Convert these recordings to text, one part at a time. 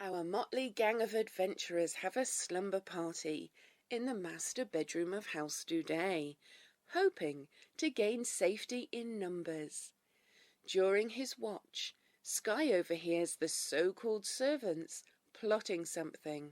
Our motley gang of adventurers have a slumber party in the master bedroom of House Duuuuuuude, hoping to gain safety in numbers. During his watch, Sky overhears the so-called servants plotting something.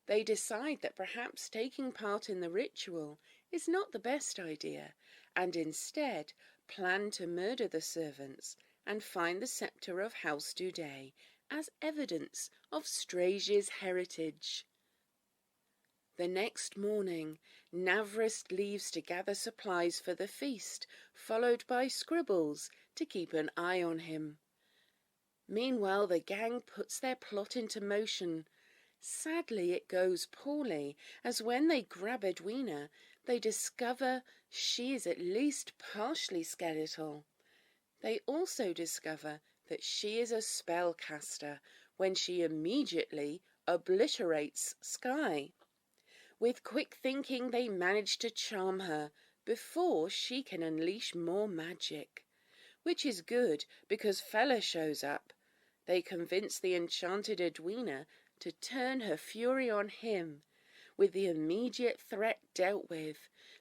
They decide that perhaps taking part in the ritual is not the best idea, and instead plan to murder the servants and find the scepter of House Duuuuuude as evidence of Strage's heritage. The next morning, Navrist leaves to gather supplies for the feast, followed by Scribbles to keep an eye on him. Meanwhile, the gang puts their plot into motion. Sadly, it goes poorly, as when they grab Edwina, they discover she is at least partially skeletal. They also discover that she is a spellcaster when she immediately obliterates Sky. With quick thinking, they manage to charm her before she can unleash more magic. Which is good because Fella shows up. They convince the enchanted Edwina to turn her fury on him. With the immediate threat dealt with,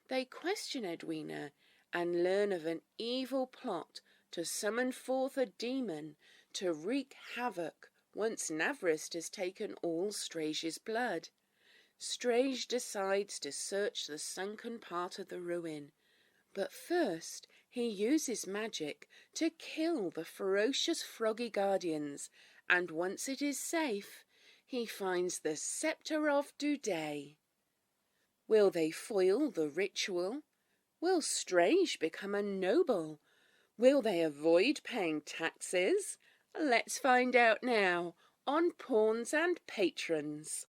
they question Edwina and learn of an evil plot to summon forth a demon to wreak havoc once Navrist has taken all Strage's blood. Strage decides to search the sunken part of the ruin, but first he uses magic to kill the ferocious froggy guardians, and once it is safe, he finds the scepter of Duuuuuude. Will they foil the ritual? Will Strage become a noble? Will they avoid paying taxes? Let's find out now on Pawns and Patrons.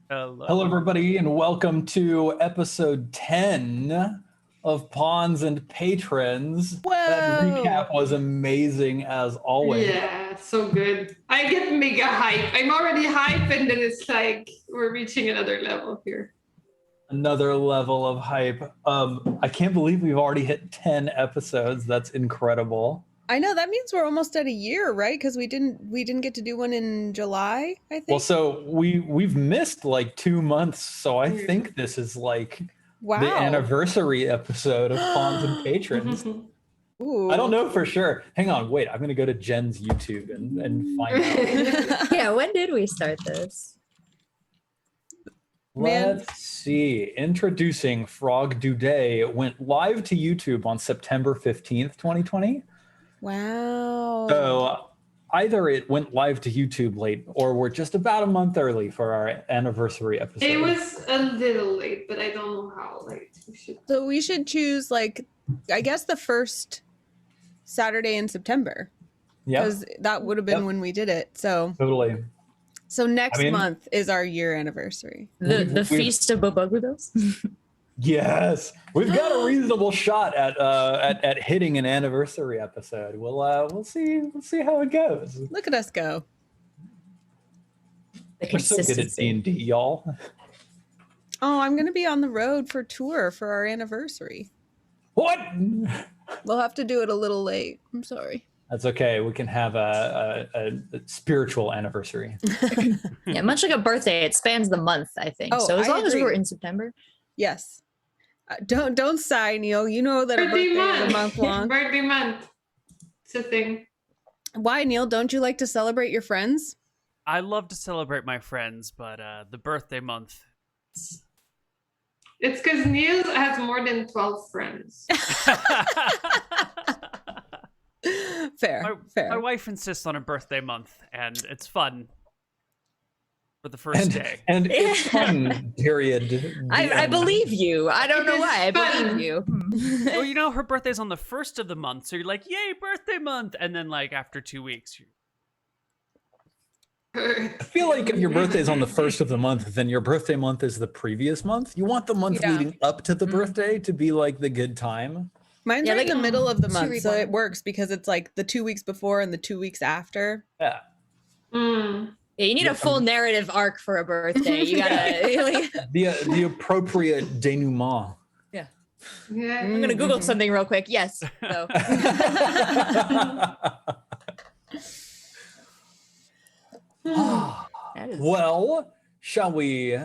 Hello, everybody, and welcome to episode 10 of Pawns and Patrons. Whoa! That recap was amazing as always. Yeah, so good. I get mega hype. I'm already hype, and then it's like we're reaching another level here. Another level of hype. I can't believe we've already hit 10 episodes. That's incredible. I know, that means we're almost at a year, right? Because we didn't get to do one in July, I think. Well, so we've missed like 2 months, so I think this is like the anniversary episode of Pawns and Patrons. Ooh. I don't know for sure. Hang on, wait. I'm gonna go to Jen's YouTube and find out. Yeah, when did we start this? Let's see. Introducing Frog Duuuuuude went live to YouTube on September 15th, 2020. Wow. So either it went live to YouTube late or we're just about a month early for our anniversary episode. It was a little late, but I don't know how late. So we should choose, like, I guess the first Saturday in September. Yeah. Because that would have been when we did it. So totally. So next month is our year anniversary. The Feast of Bobogudos? Yes, we've got a reasonable shot at hitting an anniversary episode. We'll see how it goes. Look at us go. We're so good at D&D, y'all. Oh, I'm gonna be on the road for tour for our anniversary. What? We'll have to do it a little late. I'm sorry. That's okay. We can have a spiritual anniversary. Yeah, much like a birthday, it spans the month, I think. So as long as we're in September. Yes. Don't sigh, Neal. You know that a birthday is a month long. Birthday month. It's a thing. Why, Neal? Don't you like to celebrate your friends? I love to celebrate my friends, but the birthday month. It's because Neal has more than 12 friends. Fair. My wife insists on a birthday month, and it's fun. For the first day. And it's fun, period. I believe you. I don't know why. I believe you. Well, you know, her birthday's on the first of the month, so you're like, yay, birthday month. And then, like, after 2 weeks, I feel like if your birthday's on the first of the month, then your birthday month is the previous month. You want the month leading up to the birthday to be like the good time. Mine's right in the middle of the month, so it works because it's like the 2 weeks before and the 2 weeks after. Yeah. Yeah, you need a full narrative arc for a birthday. You gotta the appropriate denouement. Yeah. I'm gonna Google something real quick. Yes. So. Shall we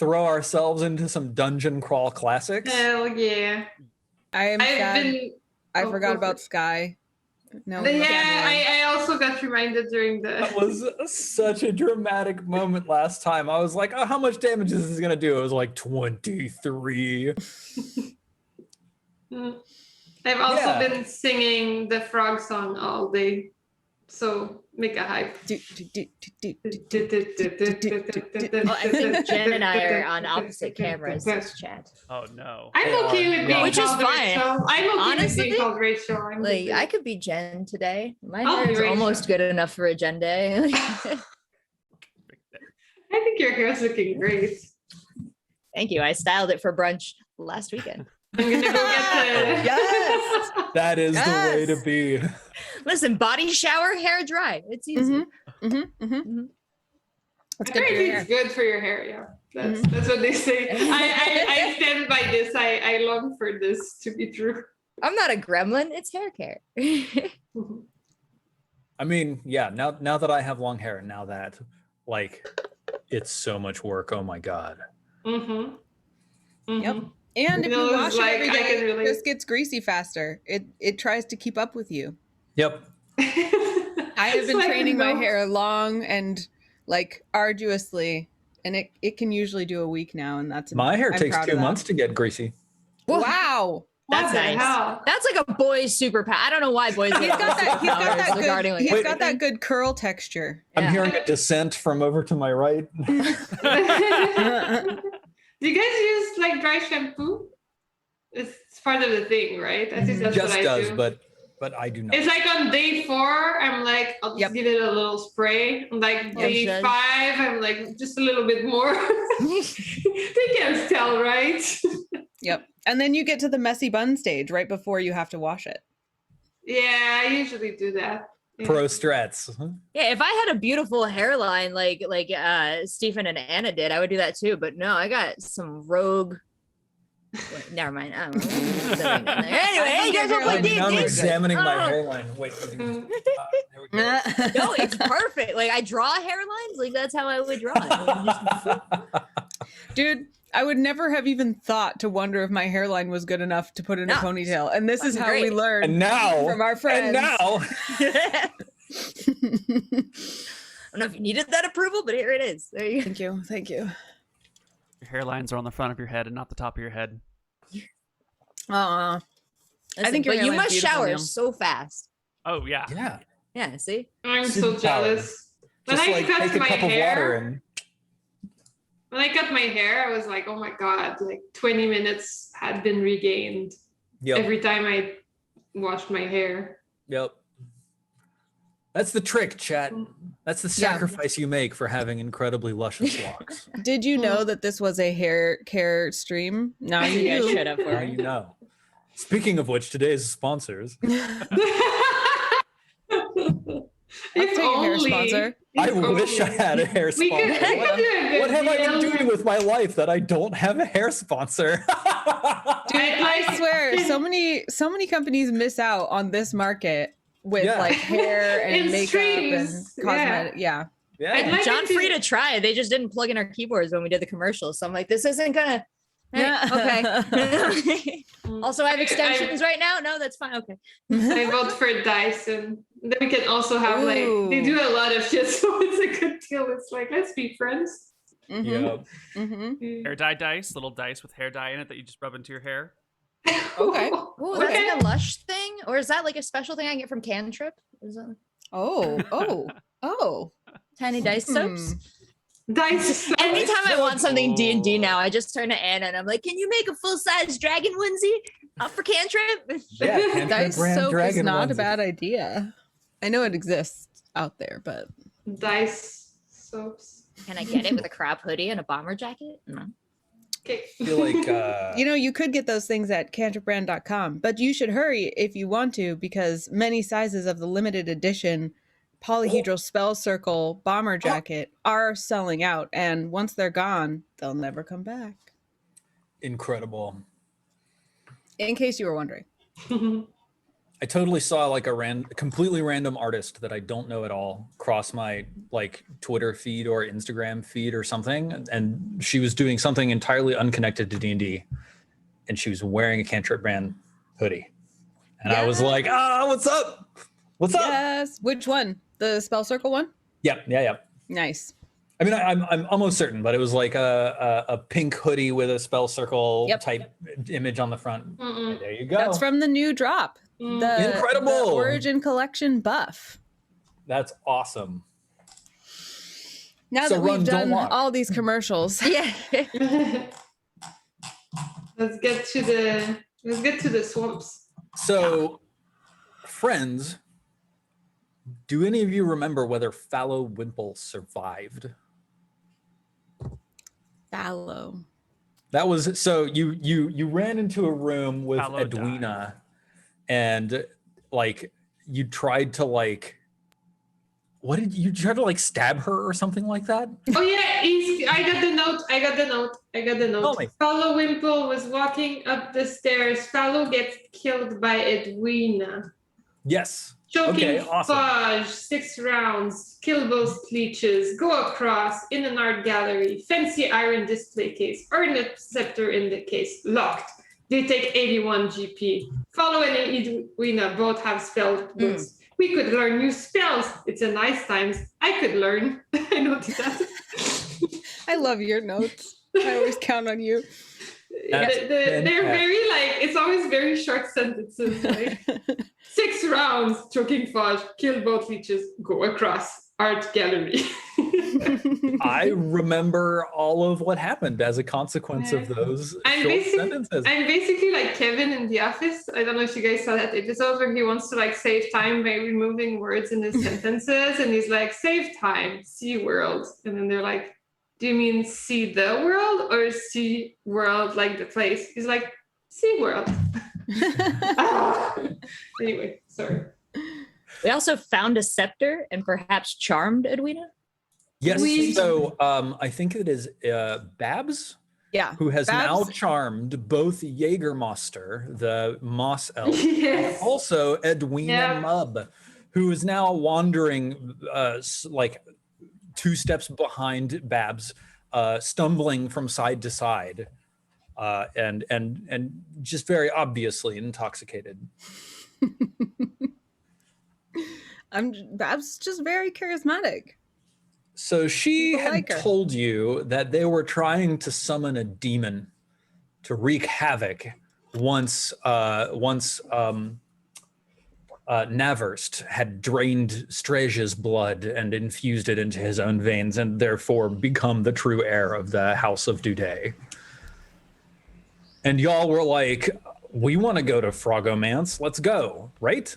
throw ourselves into some dungeon crawl classics? Hell yeah. I am sad. I Oh, forgot go about first. Sky. No. I also got reminded during That the. was such a dramatic moment last time. I was like, oh, how much damage is this going to do? It was like 23. I've also been singing the frog song all day. So make a hype. Oh, I think Jen and I are on opposite cameras this chat. Oh no. I'm okay with being Which is called fine. Rachel. I'm okay Honestly, with being called Rachel. I'm Like, good. I could be Jen today. My I'll hair be is Rachel. almost good enough for a Jen day. I think your hair's looking great. Thank you. I styled it for brunch last weekend. I'm gonna go get the. Yes. That is the way to be. Listen, body shower, hair dry. It's easy. That's I good for your think hair. it's good for your hair. Yeah, that's what they say. I stand by this. I long for this to be true. I'm not a gremlin. It's hair care. I mean, yeah, now that I have long hair, now that like it's so much work. Oh my God. Yep. And if you Feels wash it like every I day, can it relate. just gets greasy faster. It tries to keep up with you. Yep. I have been training my hair long and like arduously, and it can usually do a week now, and that's My hair I'm takes proud 2 of that. months to get greasy. Wow. That's What the nice. hell? That's like a boy's superpower. I don't know why boys He's got that regarding good. like He's got that good curl texture. I'm hearing a dissent from over to my right. Do you guys use like dry shampoo? It's part of the thing, right? I think that's Just what I does, do. but I do not. It's like on day 4, I'm like, I'll just give it a little spray. Like day 5, I'm like, just a little bit more. They can't tell, right? Yep. And then you get to the messy bun stage right before you have to wash it. Yeah, I usually do that. Yeah. Pro strats. Yeah, if I had a beautiful hairline like Stephen and Anna did, I would do that too. But no, I got some rogue. Wait, never mind. I don't know. Anyway, you guys want to play D&D? I'm examining my hairline. Wait. There we go. No, it's perfect. Like I draw hairlines. Like that's how I would draw it. Dude, I would never have even thought to wonder if my hairline was good enough to put in a ponytail. And this is how we learn And now from our friends. And now. I don't know if you needed that approval, but here it is. There you go. Thank you. Your hairlines are on the front of your head and not the top of your head. I think but you hairline's must beautiful, shower Neal. so fast. Oh yeah. Yeah. Yeah, see? I'm so Superpower. jealous. When Just I like cut take a my cup of water hair, and when I cut my hair, I was like, oh my God, like 20 minutes had been regained every time I washed my hair. Yep. That's the trick, chat. That's the sacrifice you make for having incredibly luscious locks. Did you know that this was a hair care stream? Now you Yeah, do. shut up. Now you know. Speaking of which, today's sponsors. I'll take a hair sponsor. I wish I had a hair We sponsor. could do a good What have I been deal. doing with my life that I don't have a hair sponsor? Dude, I swear, so many companies miss out on this market with like hair and In makeup streams, and cosmetic. Yeah. I'd like John it to- Frieda tried. They just didn't plug in our keyboards when we did the commercial. So I'm like, this isn't gonna. Okay. Also, I have extensions right now. No, that's fine. Okay. I vote for Dyson. Then we can also have like they do a lot of shit, so it's a good deal. It's like let's be friends. Yep. Hair dye dice, little dice with hair dye in it that you just rub into your hair. Okay. Oh, that's like a Lush thing, or is that like a special thing I get from Cantrip? Is that tiny dice soaps? Dice. Anytime I want something D&D now, I just turn to Anna and I'm like, "Can you make a full-size dragon onesie for Cantrip?" Yeah, Dice brand soap is dragon not a onesie. bad idea. I know it exists out there, but Dice soaps. Can I get it with a crop hoodie and a bomber jacket? No. Okay. I feel like you know, you could get those things at cantripbrand.com, but you should hurry if you want to, because many sizes of the limited edition polyhedral spell circle bomber jacket are selling out, and once they're gone, they'll never come back. incredible. In case you were wondering. I totally saw like a completely random artist that I don't know at all cross my like Twitter feed or Instagram feed or something, and she was doing something entirely unconnected to D&D, and she was wearing a Cantrip brand hoodie, and I was like, what's up? What's up? Yes. Which one? The Spell Circle one? Yeah. Nice. I mean, I'm almost certain, but it was like a pink hoodie with a Spell Circle type image on the front. There you go. That's from the new drop. Incredible. The Origin Collection buff. That's awesome. Now that we've done all these commercials. Yeah. Let's get to the swamps. So, friends, do any of you remember whether Fallow Wimple survived? Fallow. That was so you ran into a room with Fallow Edwina, and like you tried to like, what did you try to like stab her or something like that? Oh yeah, I got the note. Tell me. Fallow Wimple was walking up the stairs. Fallow gets killed by Edwina. Yes. Choking Okay, awesome. Fudge, 6 rounds, kill both leeches, go across in an art gallery, fancy iron display case, Ornate scepter in the case, locked. They take 81 GP. Fallow and Edwina both have spell books. We could learn new spells. It's a nice times. I could learn. I noticed that. I love your notes. I always count on you. They're very like, it's always very short sentences. Like 6 rounds, choking Fudge, kill both leeches, go across, art gallery. I remember all of what happened as a consequence of those short sentences. I'm basically like Kevin in The Office. I don't know if you guys saw that episode where he wants to like save time by removing words in his sentences, and he's like, save time, Sea World. And then they're like, do you mean see the world or Sea World like the place? He's like, Sea World. Anyway, sorry. We also found a scepter and perhaps charmed Edwina. Yes. So I think it is Babs. Yeah. Who has Babs. now charmed both Jägermeister, the moss elf, Yes. and also Edwina Mubb, who is now wandering like 2 steps behind Babs, stumbling from side to side, and just very obviously intoxicated. Babs just very charismatic. So she People had like her. told you that they were trying to summon a demon to wreak havoc once Naverst had drained Strej's blood and infused it into his own veins, and therefore become the true heir of the House of Duuuuuude. And y'all were like, we want to go to Frogomance. Let's go, right?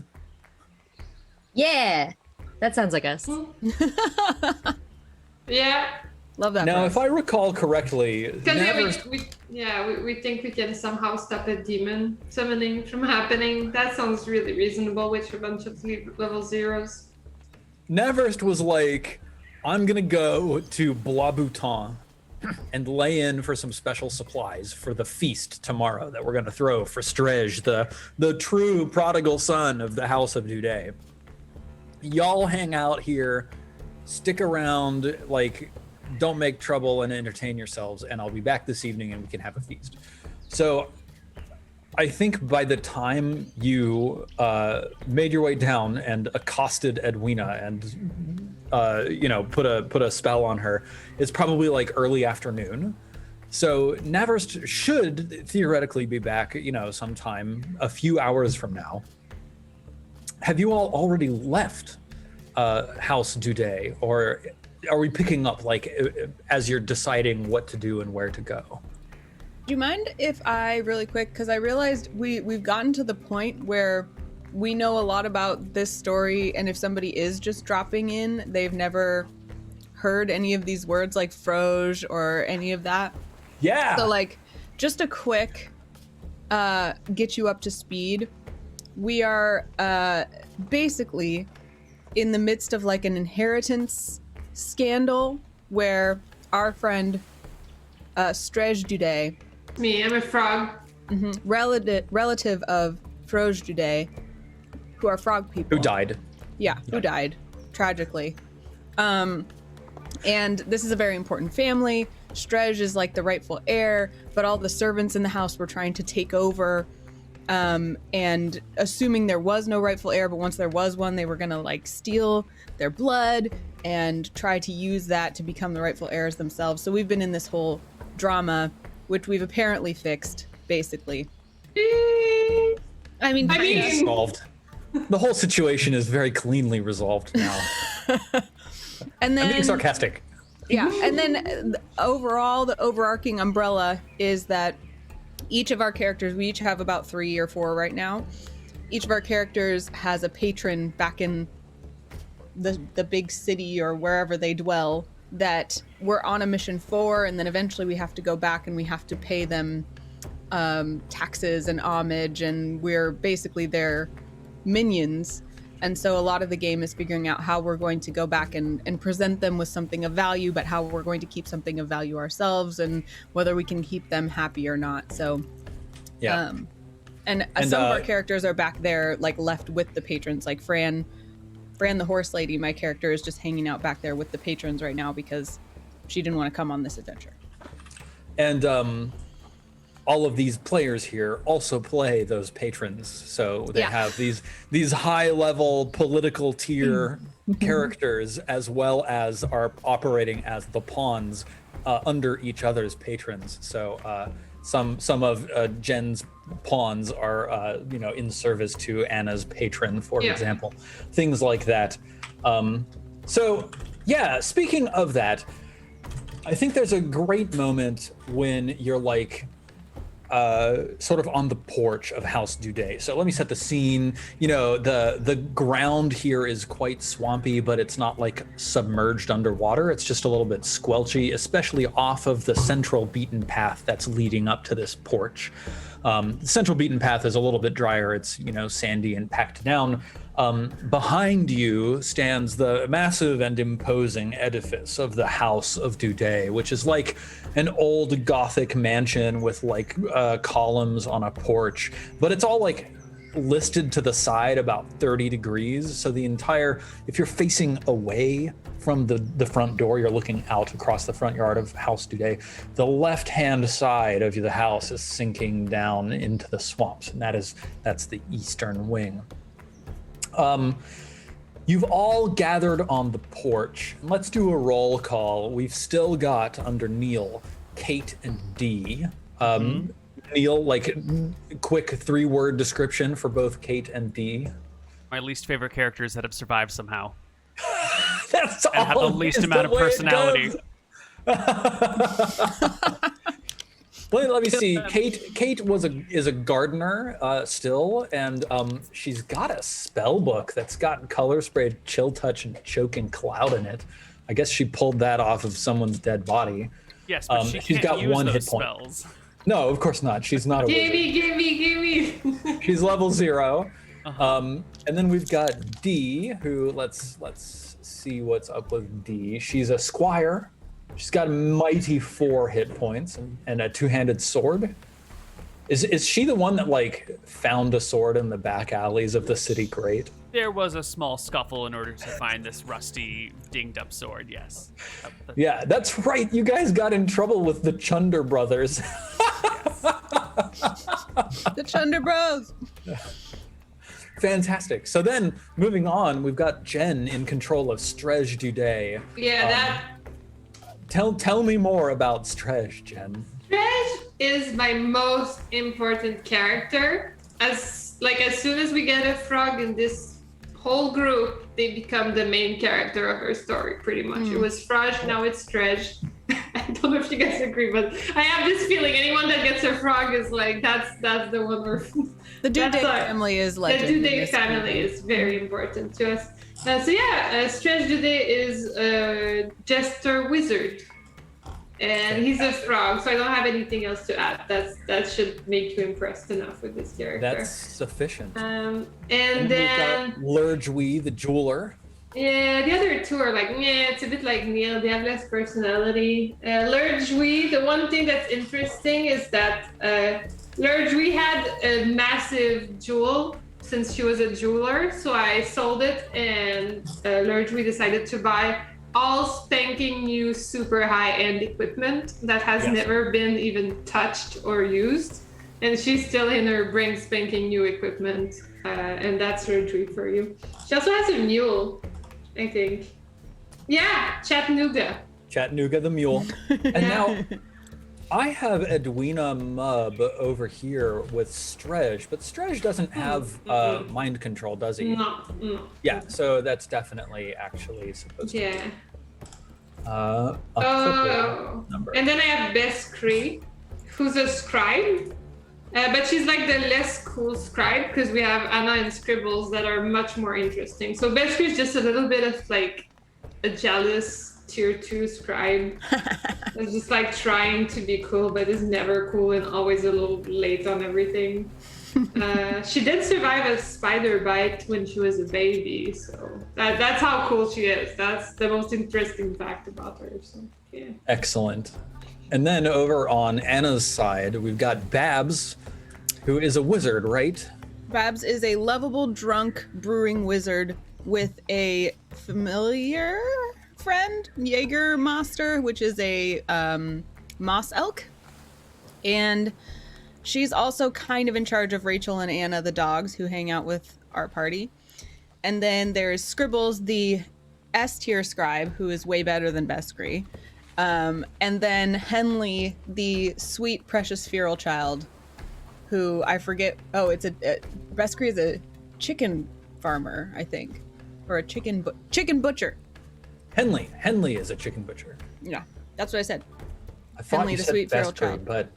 Yeah, that sounds like us. Yeah. Love that. Now, for if us. I recall correctly, Because Naverst we think we can somehow stop a demon summoning from happening. That sounds really reasonable with a bunch of level 0s. Naverst was like, I'm gonna go to Blabuton and lay in for some special supplies for the feast tomorrow that we're gonna throw for Strej, the true prodigal son of the House of Duuuuuude. Y'all hang out here, stick around, like, don't make trouble and entertain yourselves, and I'll be back this evening and we can have a feast. So I think by the time you made your way down and accosted Edwina and put a spell on her, it's probably like early afternoon. So Naverst should theoretically be back, sometime a few hours from now. Have you all already left House Duuuuuude, or are we picking up like as you're deciding what to do and where to go? Do you mind if I really quick, because I realized we've gotten to the point where we know a lot about this story, and if somebody is just dropping in, they've never heard any of these words like Froge or any of that. Yeah. So like just a quick get you up to speed. We are basically in the midst of like an inheritance scandal where our friend Strej Duuuuuude, Me, I'm a frog. relative of Froge Duuuuuude, who are frog people. Who died. Yeah, who died tragically. And this is a very important family. Strej is like the rightful heir, but all the servants in the house were trying to take over, and assuming there was no rightful heir, but once there was one, they were gonna like steal their blood and try to use that to become the rightful heirs themselves. So we've been in this whole drama, which we've apparently fixed, basically. I mean, Solved. The whole situation is very cleanly resolved now. and then I'm being sarcastic. Yeah, and then overall, the overarching umbrella is that each of our characters, we each have about 3 or 4 right now. Each of our characters has a patron back in the big city or wherever they dwell that we're on a mission for, and then eventually we have to go back and we have to pay them taxes and homage, and we're basically their minions. And so a lot of the game is figuring out how we're going to go back and present them with something of value, but how we're going to keep something of value ourselves, and whether we can keep them happy or not. So, Yeah. And some of our characters are back there, like left with the patrons. Like Fran the horse lady, my character is just hanging out back there with the patrons right now because she didn't want to come on this adventure. And all of these players here also play those patrons, so they have these high-level political tier characters, as well as are operating as the pawns under each other's patrons. So some of Jen's pawns are in service to Anna's patron, for example, things like that. So yeah, speaking of that, I think there's a great moment when you're like sort of on the porch of House Duuuuuuude. So let me set the scene. You know, the ground here is quite swampy, but it's not like submerged underwater. It's just a little bit squelchy, especially off of the central beaten path that's leading up to this porch. The central beaten path is a little bit drier. It's, sandy and packed down. Behind you stands the massive and imposing edifice of the House of Duuuuuude, which is like an old Gothic mansion with like columns on a porch, but it's all like listed to the side about 30 degrees. So the entire, if you're facing away from the front door, you're looking out across the front yard of House Duuuuuude. The left-hand side of the house is sinking down into the swamps, and that's the eastern wing. You've all gathered on the porch. Let's do a roll call. We've still got under Neal, Kate, and Dee. Neal, like quick 3-word description for both Kate and Dee. My least favorite characters that have survived somehow. That's and have the least amount of personality. Let me see. Kate is a gardener still, and she's got a spell book that's got color sprayed chill touch and choking cloud in it. I guess she pulled that off of someone's dead body. Yes, but she's got one hit point. Spells. No, of course not. She's not a wizard. Give me. She's level 0. And then we've got Dee, who let's see what's up with Dee. She's a squire. She's got a mighty 4 hit points and a 2-handed sword. Is she the one that like found a sword in the back alleys of the city grate? There was a small scuffle in order to find this rusty, dinged up sword, yes. Yeah, that's right. You guys got in trouble with the Chunder brothers. The Chunder bros. Fantastic. So then, moving on, we've got Jen in control of Strej Duuuuuude. Yeah, Tell me more about Strej, Jen. Strej is my most important character. As soon as we get a frog in this whole group, they become the main character of her story, pretty much. It was Frog, now it's Strej. I don't know if you guys agree, but I have this feeling anyone that gets a frog is like, that's the one we're... The Duuuuuuude family is legend. The Duuuuuuuude family is very important to us. Strej Duuuuuuude is a jester wizard. And he's a frog, so I don't have anything else to add. That should make you impressed enough with this character. That's sufficient. And then we've got Lurjui, the jeweler. Yeah, the other two are like, it's a bit like Neal. They have less personality. Lurjui, the one thing that's interesting is that Lurjui had a massive jewel since she was a jeweler. So I sold it, and largely decided to buy all spanking new super high-end equipment that has never been even touched or used. And she's still in her brand spanking new equipment. And that's her treat for you. She also has a mule, I think. Yeah, Chattanooga. Chattanooga the mule. And now I have Edwina Mub over here with Strej, but Strej doesn't have mind control, does he? No. Yeah, so that's definitely actually supposed to be a number. And then I have Beskri, who's a scribe. But she's like the less cool scribe, because we have Anna and Scribbles that are much more interesting. So Beskri is just a little bit of like a jealous tier 2 scribe. It's just like trying to be cool, but is never cool and always a little late on everything. She did survive a spider bite when she was a baby, so that's how cool she is. That's the most interesting fact about her. So yeah. Excellent. And then over on Anna's side, we've got Babs, who is a wizard, right? Babs is a lovable, drunk brewing wizard with a familiar friend, Jägermaster, which is a moss elk. And she's also kind of in charge of Rachel and Anna, the dogs, who hang out with our party. And then there's Scribbles, the S-tier scribe, who is way better than Beskri. And then Henley, the sweet, precious feral child, who I forget. Oh, Beskri is a chicken farmer, I think, or a chicken butcher. Henley is a chicken butcher. Yeah, that's what I said. I thought Henley, you the said sweet feral Beskri, child. but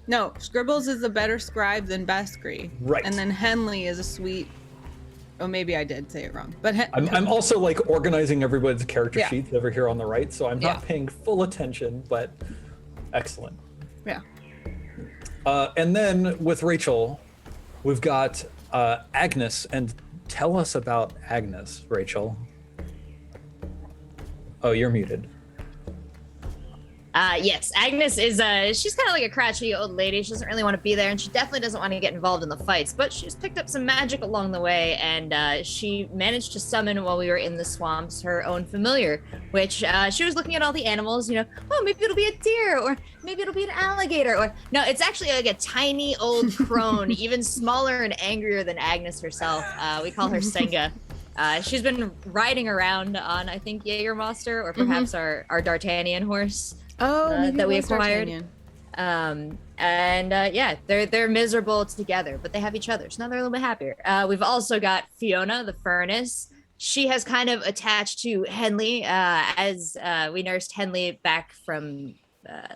No, Scribbles is a better scribe than Beskri. Right. And then Henley is a sweet. Oh, maybe I did say it wrong. But I'm also like organizing everybody's character Yeah. sheets over here on the right, so I'm not Yeah. paying full attention, but excellent. Yeah. And then with Rachel, we've got Agnes, and tell us about Agnes, Rachel. Oh, you're muted. Yes, Agnes is she's kind of like a crotchety old lady. She doesn't really want to be there, and she definitely doesn't want to get involved in the fights, but she's picked up some magic along the way, and she managed to summon, while we were in the swamps, her own familiar, which she was looking at all the animals, oh, maybe it'll be a deer, or maybe it'll be an alligator, or no, it's actually like a tiny old crone, even smaller and angrier than Agnes herself. We call her Senga. She's been riding around on, I think, Jägermaster, or perhaps our D'Artagnan horse. Oh, That we acquired. D'Artagnan. Yeah, they're miserable together, but they have each other, so now they're a little bit happier. We've also got Fiona, the furnace. She has kind of attached to Henley, as we nursed Henley back from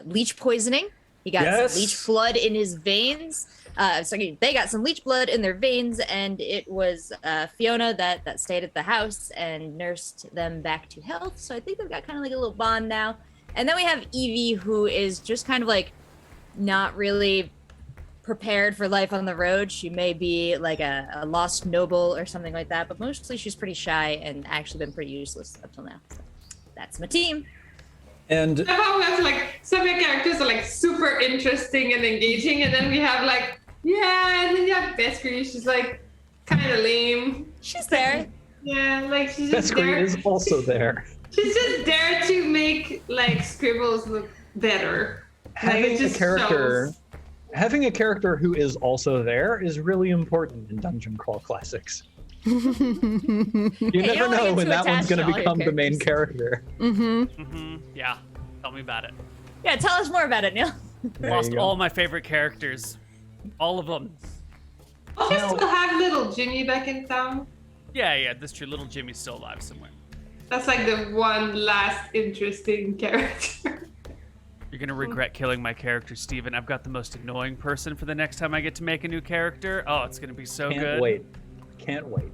leech poisoning. He got some leech blood in his veins. They got some leech blood in their veins, and it was Fiona that stayed at the house and nursed them back to health. So I think they've got kind of like a little bond now. And then we have Evie, who is just kind of like not really prepared for life on the road. She may be like a lost noble or something like that, but mostly she's pretty shy and actually been pretty useless up till now. So that's my team. And I thought we have like some of the characters are like super interesting and engaging, and then we have like and then you have Beskri. She's like kind of lame. She's there. Yeah, like she's just Beskri there. is also there. She's just there to make like Scribbles look better. Having a character who is also there is really important in Dungeon Crawl Classics. You never know when that one's going to become the main character. Yeah, tell me about it. Yeah, tell us more about it, Neal. Lost all my favorite characters. All of them. Oh, we still have little Jimmy back in town. Yeah, that's true. Little Jimmy's still alive somewhere. That's like the one last interesting character. You're gonna regret killing my character, Steven. I've got the most annoying person for the next time I get to make a new character. Oh, it's gonna be so good. Can't wait.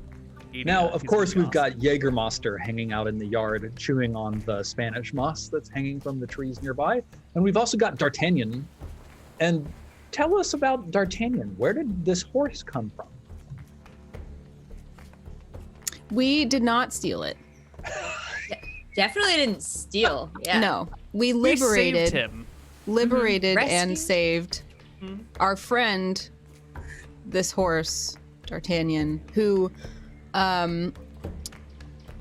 Eating Now, it. of He's course, gonna we've be got Jägermaster hanging out in the yard, chewing on the Spanish moss that's hanging from the trees nearby. And we've also got D'Artagnan. And tell us about D'Artagnan. Where did this horse come from? We did not steal it. Definitely didn't steal. Yeah. No, we We liberated saved him. and Rescued. saved our friend, this horse, D'Artagnan, who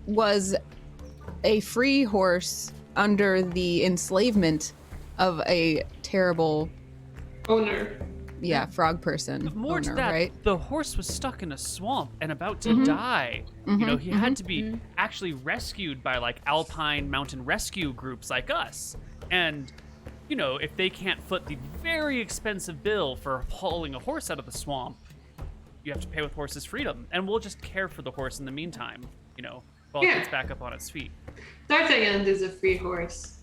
was a free horse under the enslavement of a terrible Owner. frog person More owner, to that, right? the horse was stuck in a swamp and about to die. You know, he had to be actually rescued by like alpine mountain rescue groups like us. And, you know, if they can't foot the very expensive bill for hauling a horse out of the swamp, you have to pay with horse's freedom. And we'll just care for the horse in the meantime, you know, while it gets back up on its feet. D'Artagnan is a free horse.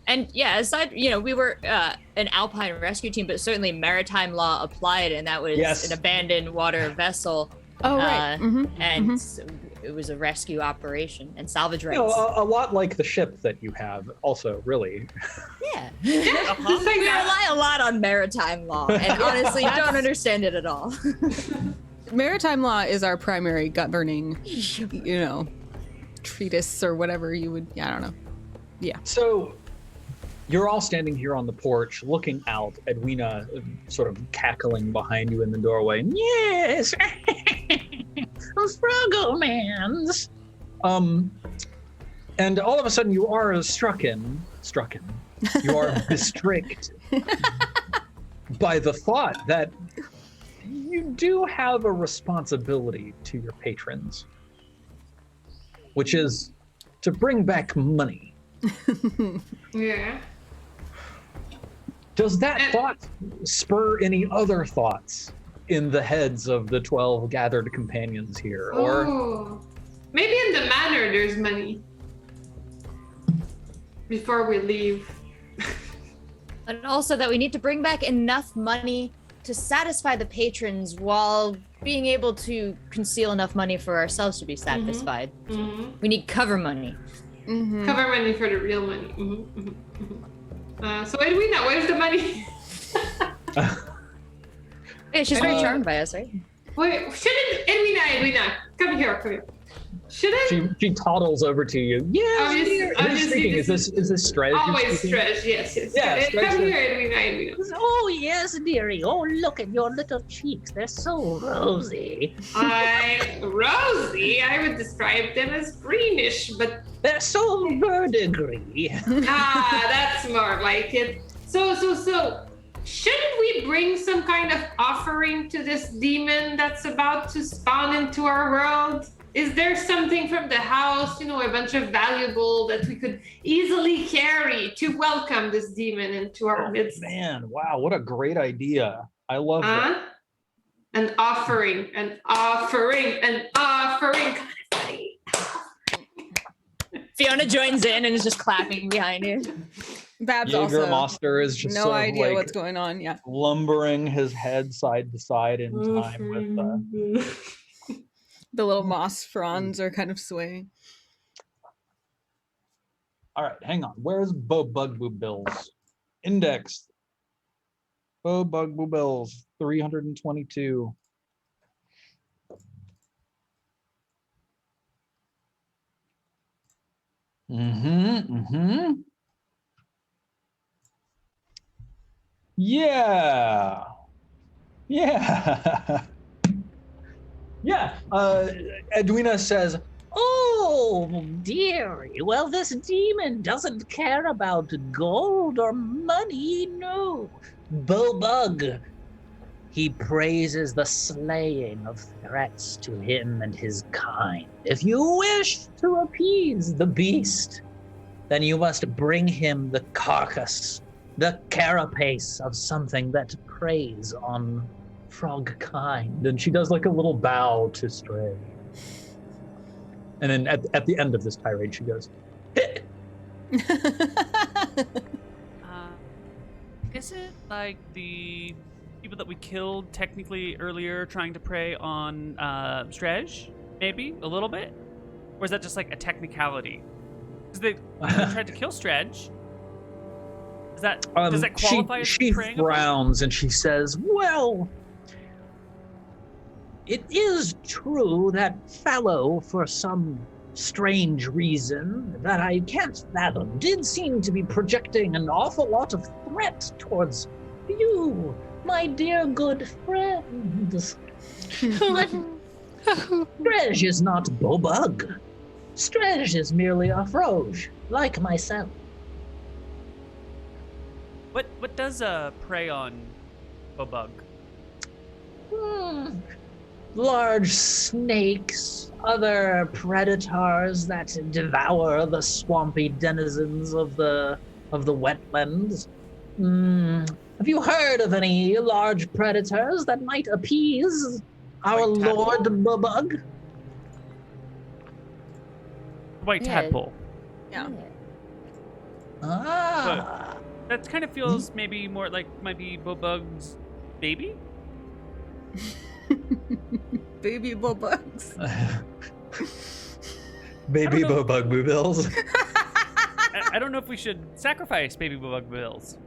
And yeah, aside, you know, we were an alpine rescue team, but certainly maritime law applied, and that was an abandoned water vessel. Oh, right. And so it was a rescue operation and salvage rights. You know, a lot like the ship that you have, also, really. Yeah. Just like We that. rely a lot on maritime law, and honestly, don't understand it at all. Maritime law is our primary governing, you know, treatise or whatever you would, I don't know. Yeah. So you're all standing here on the porch looking out, Edwina sort of cackling behind you in the doorway. Yes, Frogomans. And all of a sudden you are strucken. You are distracted by the thought that you do have a responsibility to your patrons, which is to bring back money. Yeah. Does that thought spur any other thoughts in the heads of the 12 gathered companions here? Or maybe in the manor there's money. Before we leave. And also that we need to bring back enough money to satisfy the patrons while being able to conceal enough money for ourselves to be satisfied. We need cover money. Cover money for the real money. So Edwina, where's the money? Yeah, she's very charmed by us, right? Wait, shouldn't Edwina, come here. Shouldn't she toddles over to you. Obviously, Who's speaking? Is this Stretch? always stretch? Yes. Yeah, Come here, Edwina. Oh, yes, dearie. Oh, look at your little cheeks. They're so rosy. Rosy. I would describe them as greenish, but They're so verdigris. that's more like it. So, shouldn't we bring some kind of offering to this demon that's about to spawn into our world? Is there something from the house, you know, a bunch of valuable that we could easily carry to welcome this demon into our midst? Man, wow, what a great idea. I love that. An offering. Kind of funny. Fiona joins in and is just clapping behind you. Babs Jaeger also Monster is just no sort of idea like what's going on. Yeah. lumbering his head side to side in time with The little moss fronds are kind of swaying. all right, hang on. Where's Bo Bugaboo Bills? Index. Bo Bugaboo Bills, 322. Yeah. Yeah. Edwina says, Oh, dearie. Well, this demon doesn't care about gold or money, no. Bobug. He praises the slaying of threats to him and his kind. If you wish to appease the beast, then you must bring him the carcass, the carapace of something that preys on frog kind. and she does like a little bow to Stray. And then at the end of this tirade, she goes, Is it like the people that we killed technically earlier trying to prey on Strej? Maybe a little bit? Or is that just like a technicality? Because they tried to kill Strej. Does that qualify as she preying upon? frowns and she says, Well, it is true that fellow, for some strange reason that I can't fathom, did seem to be projecting an awful lot of threat towards you, my dear good friends. Strej is not Bobug. Strej is merely a Froge, like myself. What does prey on Bobug? Large snakes, other predators that devour the swampy denizens of the wetlands. Have you heard of any large predators that might appease our White tadpole? Lord Bobug? White Yeah. tadpole. Yeah. Ah. That kind of feels maybe more like might be Bobug's baby. Baby bugs. Baby I don't know. Bobug Boobills. I don't know if we should sacrifice baby Bobug Bills.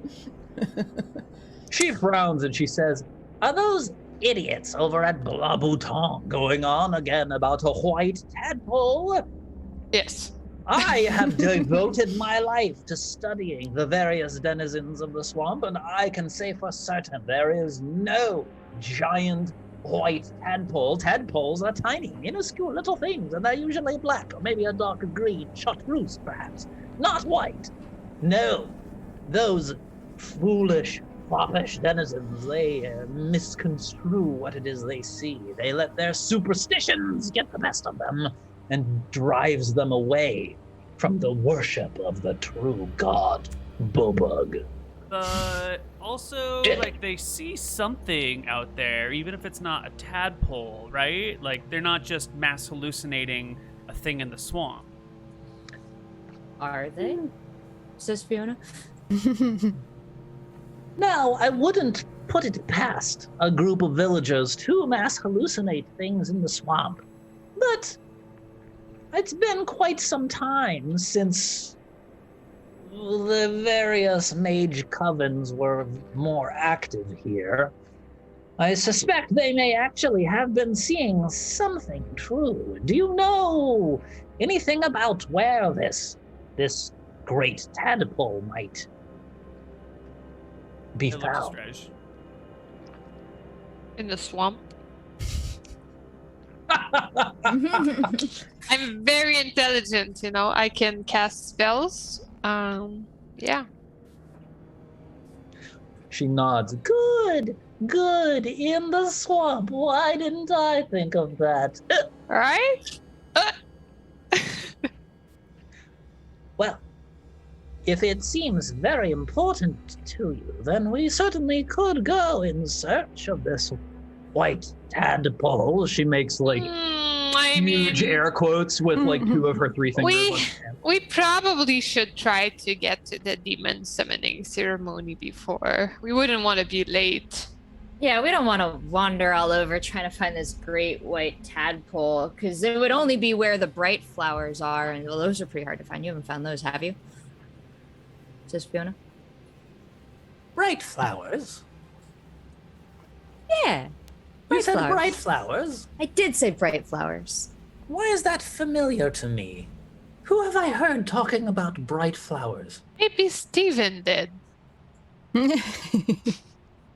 She frowns and she says, "Are those idiots over at Blabouton going on again about a white tadpole? Yes. I have devoted my life to studying the various denizens of the swamp, and I can say for certain there is no giant white tadpole. Tadpoles are tiny, minuscule little things, and they're usually black or maybe a darker green, chartreuse perhaps, not white. No, those foolish, foppish denizens, they misconstrue what it is they see. They let their superstitions get the best of them and drives them away from the worship of the true god, Bobug." But also, like, they see something out there, even if it's not a tadpole, right? Like, they're not just mass hallucinating a thing in the swamp. Are they? Says Fiona. Now, I wouldn't put it past a group of villagers to mass hallucinate things in the swamp, but it's been quite some time since the various mage covens were more active here. I suspect they may actually have been seeing something true. Do you know anything about where this great tadpole might be It looks found? strange. In the swamp. I'm very intelligent, you know. I can cast spells. Yeah. She nods. Good. In the swamp. Why didn't I think of that? Right? Well, if it seems very important to you, then we certainly could go in search of this white tadpole. She makes like I huge mean, air quotes with like two of her three fingers. on her hand. we probably should try to get to the demon summoning ceremony before. We wouldn't want to be late. Yeah, we don't want to wander all over trying to find this great white tadpole, because it would only be where the bright flowers are, and well, those are pretty hard to find. You haven't found those, have you? Says Fiona. Bright flowers? Yeah. You Bright said flowers. bright flowers? I did say bright flowers. Why is that familiar to me? Who have I heard talking about bright flowers? Maybe Steven did.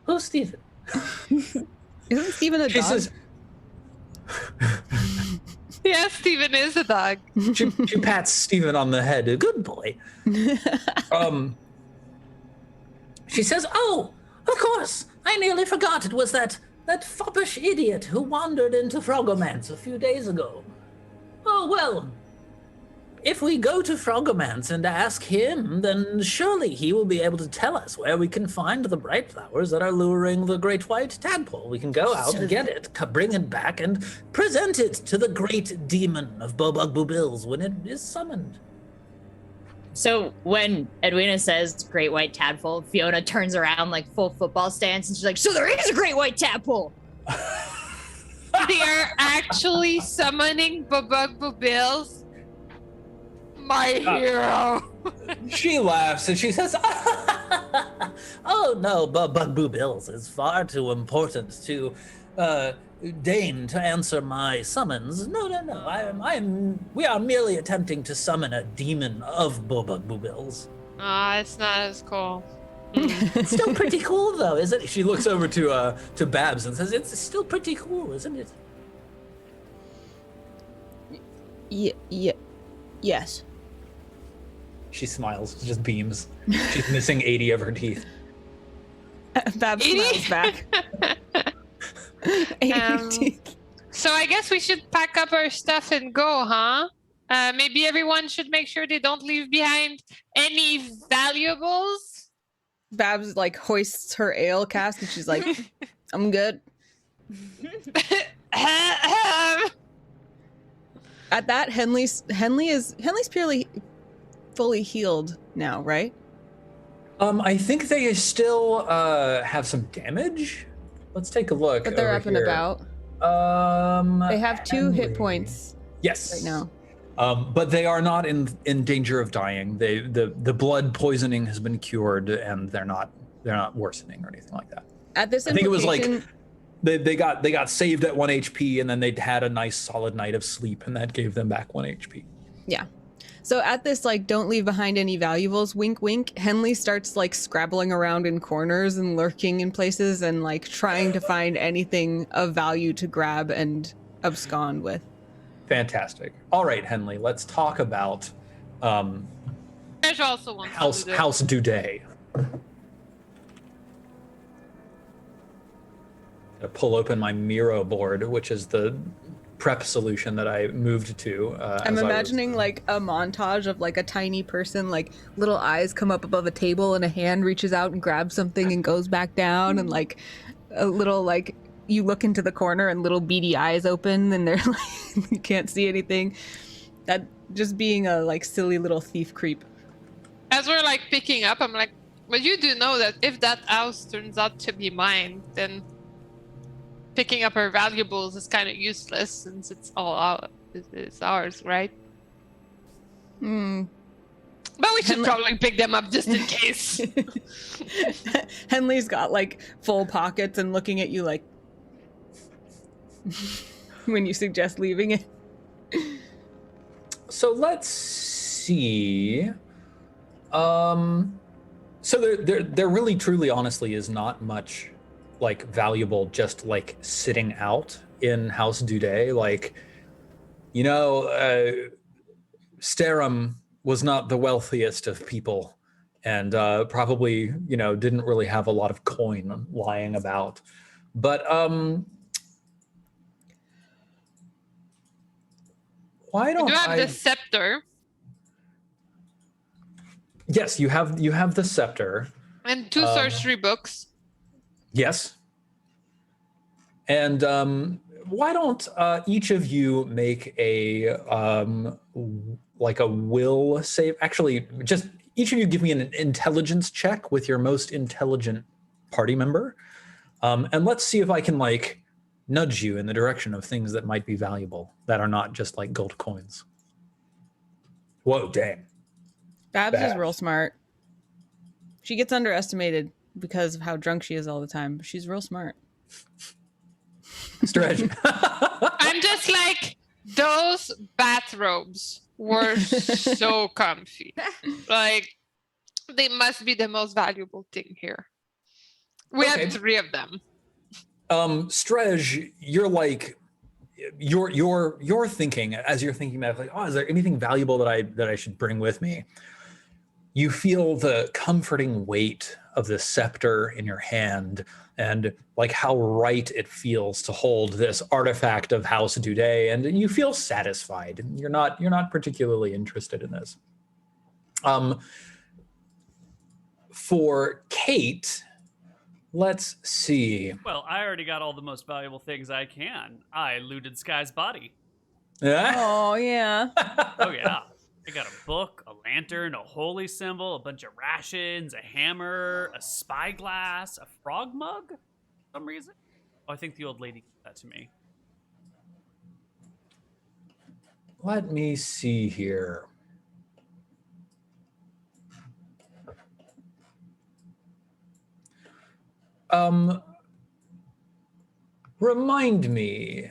Who's Stephen? Isn't Steven a She dog? says, Yeah, Steven is a dog. she pats Steven on the head. Good boy. She says, "Oh, of course, I nearly forgot. It was that foppish idiot who wandered into Frogomance a few days ago. Oh, well, if we go to Frogomance and ask him, then surely he will be able to tell us where we can find the bright flowers that are luring the great white tadpole. We can go out and get it, bring it back, and present it to the great demon of Bobug Boobills when it is summoned." So when Edwina says great white tadpole, Fiona turns around like full football stance and she's like, so there is a great white tadpole. They are actually summoning Bobug Bills. My hero. She laughs and she says, "Oh no, Bug Boobills is far too important to deign to answer my summons. No. We are merely attempting to summon a demon of Bobug Boobills." It's not as cool. It's still pretty cool though, isn't it? She looks over to Babs and says, "It's still pretty cool, isn't it?" Yes. She smiles, just beams. She's missing 80 of her teeth. Babs smiles back. 80 teeth. So I guess we should pack up our stuff and go, huh? Maybe everyone should make sure they don't leave behind any valuables. Babs like hoists her ale cask and she's like, I'm good. At that, Henley's purely fully healed now, right? I think they still have some damage. Let's take a look. But they're over up and here. about. They have 2 hit points. Yes. Right now. But they are not in danger of dying. The blood poisoning has been cured, and they're not worsening or anything like that. At this, I think it was like they got saved at 1 HP, and then they'd had a nice solid night of sleep, and that gave them back 1 HP. Yeah. So at this, like, don't leave behind any valuables, wink, wink, Henley starts, like, scrabbling around in corners and lurking in places and, like, trying to find anything of value to grab and abscond with. Fantastic. All right, Henley, let's talk about There's also one House Duuuuuuude. Gonna pull open my Miro board, which is the prep solution that I moved to. I'm imagining like a montage of like a tiny person, like little eyes come up above a table and a hand reaches out and grabs something and goes back down, and like a little like you look into the corner and little beady eyes open and they're like you can't see anything. That just being a like silly little thief creep. As we're like picking up, I'm like, but you do know that if that house turns out to be mine, then picking up our valuables is kind of useless since it's all out. It's ours, right? Hmm. But we should probably pick them up just in case. Henley's got like full pockets and looking at you like when you suggest leaving it. So let's see. So there really truly honestly is not much like valuable just like sitting out in House Duuuuuude. Like, you know, Sterum was not the wealthiest of people and probably, you know, didn't really have a lot of coin lying about. But why don't we do have I... the scepter. Yes, you have the scepter. And 2 sorcery books. Yes. And why don't each of you make a like a will save? Actually, just each of you give me an intelligence check with your most intelligent party member. And let's see if I can like nudge you in the direction of things that might be valuable that are not just like gold coins. Whoa, dang. Babs is real smart. She gets underestimated because of how drunk she is all the time, but she's real smart. Stretch. I'm just like, those bathrobes were so comfy. Like, they must be the most valuable thing here. We had 3 of them. Stretch, you're like, you're thinking as you're thinking about like, oh, is there anything valuable that I should bring with me? You feel the comforting weight of the scepter in your hand and like how right it feels to hold this artifact of House Duuuuuude, and you feel satisfied. You're not particularly interested in this. For Kate, let's see. Well, I already got all the most valuable things I can. I looted Sky's body. Yeah. Oh yeah. Oh yeah. I got a book, a lantern, a holy symbol, a bunch of rations, a hammer, a spyglass, a frog mug for some reason. Oh, I think the old lady gave that to me. Let me see here. Remind me.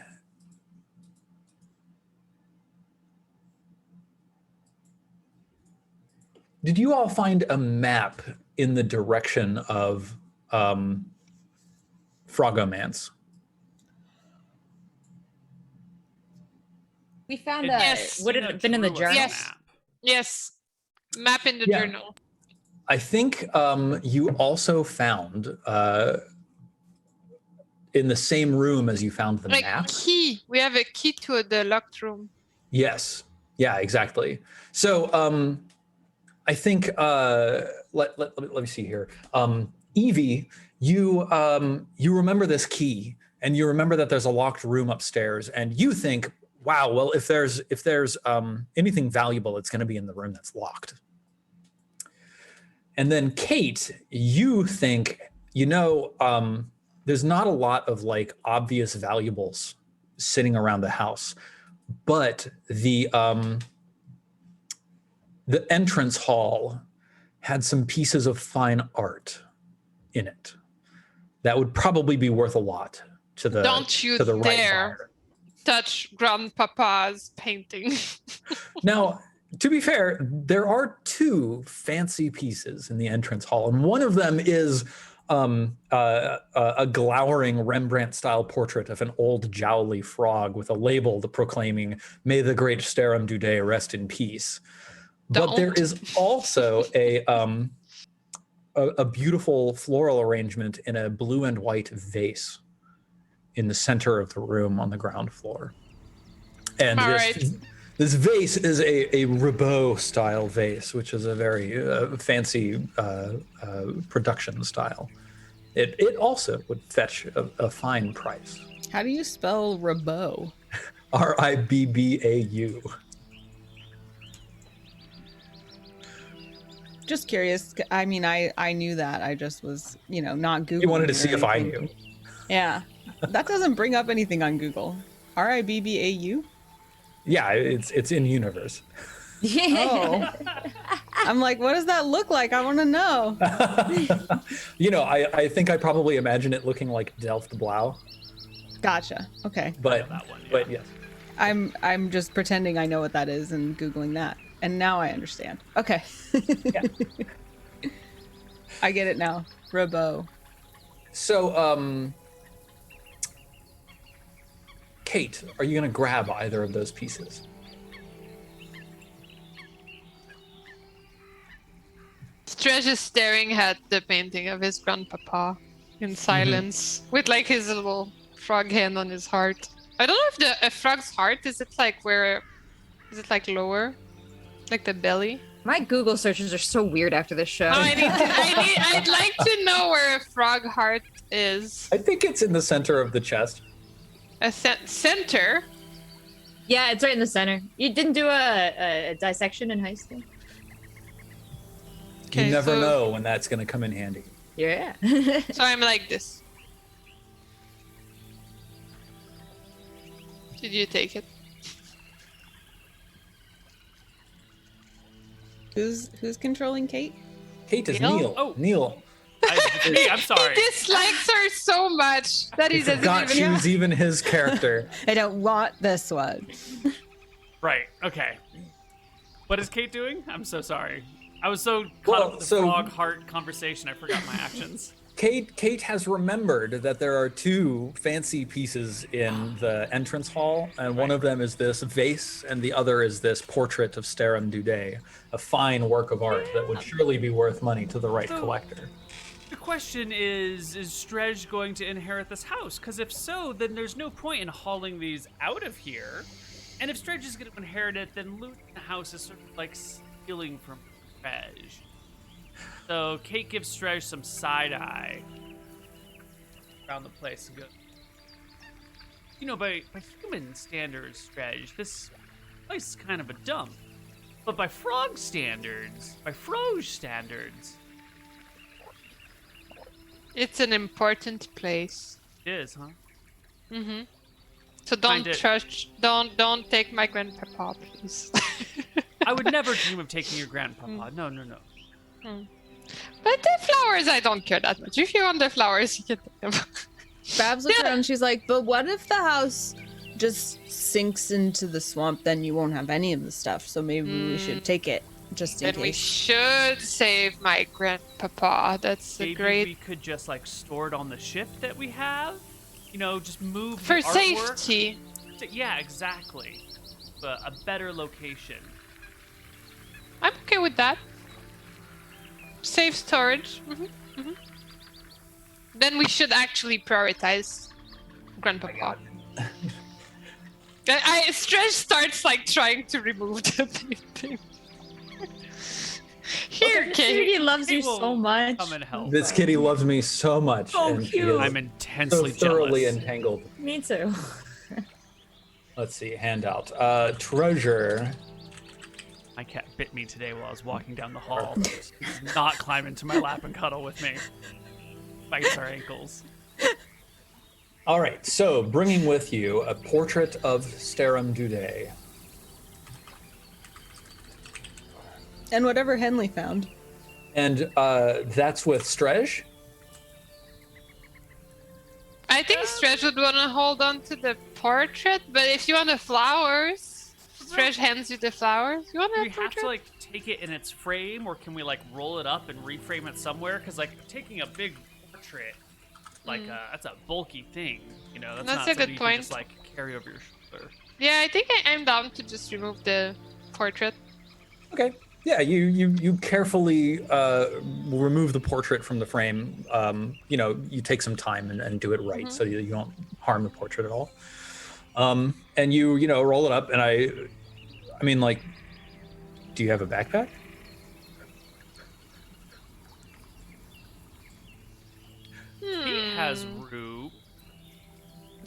Did you all find a map in the direction of Frogomance? We found Yes. would it have been in the Drew us a journal? Yes. map. Yes. Map in the Yeah. journal. I think you also found in the same room as you found the Like map. key. We have a key to the locked room. Yes. Yeah, exactly. So I think let me see here. Evie, you remember this key, and you remember that there's a locked room upstairs, and you think, wow, well, if there's anything valuable, it's going to be in the room that's locked. And then Kate, you think, there's not a lot of like obvious valuables sitting around the house, but the entrance hall had some pieces of fine art in it that would probably be worth a lot to the Don't you to the right dare buyer. touch Grandpapa's painting. Now, to be fair, there are two fancy pieces in the entrance hall, and one of them is a glowering Rembrandt-style portrait of an old jowly frog with a label proclaiming "May the great Sterum Duuuuuude rest in peace." But there Don't. is also a beautiful floral arrangement in a blue and white vase in the center of the room on the ground floor. And All this vase is a Ribot style vase, which is a very fancy production style. It also would fetch a fine price. How do you spell Ribot? Ribbau. Just curious. I mean, I knew that. I just was, not Googling. You wanted to or see if I anything. knew. Yeah. That doesn't bring up anything on Google. Ribbau? Yeah, it's in universe. Oh. I'm like, what does that look like? I want to know. I think I probably imagine it looking like Delft Blau, Gotcha. Okay. but that one, yeah. but yes. I'm just pretending I know what that is and Googling that. And now I understand. Okay. Yeah. I get it now. Ribot. So, Kate, are you going to grab either of those pieces? Stretch is staring at the painting of his grandpapa in silence, with like his little frog hand on his heart. I don't know if a frog's heart is it like lower, like the belly. My Google searches are so weird after this show. Oh, I'd like to know where a frog heart is. I think it's in the center of the chest. A center. Yeah, it's right in the center. You didn't do a dissection in high school? You Okay, never so- know when that's going to come in handy. Yeah. So I'm like this. Did you take it? Who's controlling Kate? Kate is Neal? Neal. Oh. Neal. I'm sorry. He dislikes her so much that he He doesn't forgot she even. was even his character. I don't want this one. Right. Okay. What is Kate doing? I'm so sorry. I was so caught Well, up with the so- frog heart conversation, I forgot my actions. Kate has remembered that there are two fancy pieces in the entrance hall, and one of them is this vase, and the other is this portrait of Sterum Duuuuude, a fine work of art that would surely be worth money to the right So- collector. The question is Strej going to inherit this house? Because if so, then there's no point in hauling these out of here. And if Strej is going to inherit it, then looting the house is sort of like stealing from Strej. So Kate gives Strej some side eye around the place and goes, by human standards, Strej, this place is kind of a dump. But by frog standards, by Froge standards, It's an important place. it is, huh? Mm-hmm. So Find don't it- trust. Don't take my grandpapa, please. I would never dream of taking your grandpapa. No. But the flowers, I don't care that much. If you want the flowers, you can take them. Babs looks around and she's like, but what if the house just sinks into the swamp? Then you won't have any of the stuff. So maybe we should take it just in Then we case. should save my grandpapa. That's a Maybe great we could just store it on the ship that we have. Just move for the artwork. safety. Yeah, exactly. a better location. I'm okay with that. Safe storage. Then we should actually prioritize Grandpapa. Stretch starts like trying to remove the thing. Here, This Kate. kitty loves you will so much. Come and help. This kitty loves me so much. Oh, and she cute. is I'm so intensely thoroughly jealous. entangled. Me too. Let's see, handout. Treasure. My cat bit me today while I was walking down the hall. He's not climb into my lap and cuddle with me. Bites our ankles. All right, so bringing with you a portrait of Sterum Duuuuuuude. And whatever Henley found. And that's with Strej. I think Stretch would want to hold on to the portrait, but if you want the flowers, Stretch hands you the flowers. You want Do that we have portrait? to like take it in its frame, or can we like roll it up and reframe it somewhere? Because like taking a big portrait, like that's a bulky thing, you know. That's That's not a good something you can point. just like carry over your shoulder. Yeah, I think I'm down to just remove the portrait. Okay. Yeah, you carefully remove the portrait from the frame. You take some time and do it right, so you don't harm the portrait at all. And you roll it up, and I mean, like, do you have a backpack? He has root.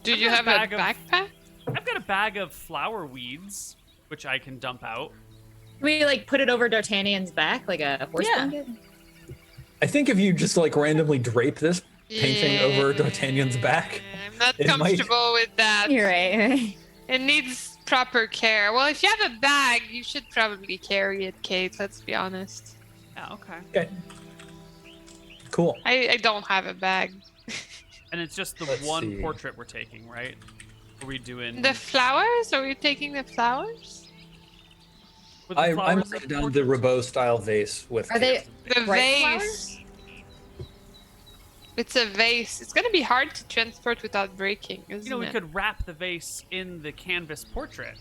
Do I've you got have a bag of- backpack? I've got a bag of flower weeds, which I can dump out. Can we like put it over D'Artagnan's back like a horse Yeah. blanket? I think if you just like randomly drape this painting over D'Artagnan's back, I'm not it might- comfortable with that. You're right. It needs proper care. Well, if you have a bag, you should probably carry it, Kate. Let's be honest. Yeah, okay. okay, cool. I don't have a bag. And it's just the Let's one see. portrait we're taking, right? Are we doing The flowers? Are we taking the flowers? with the I flowers marked of down the portraits? Rabot style vase with. Are they The bright vase. It's a vase. It's gonna be hard to transport without breaking, isn't You know, we it? could wrap the vase in the canvas portrait.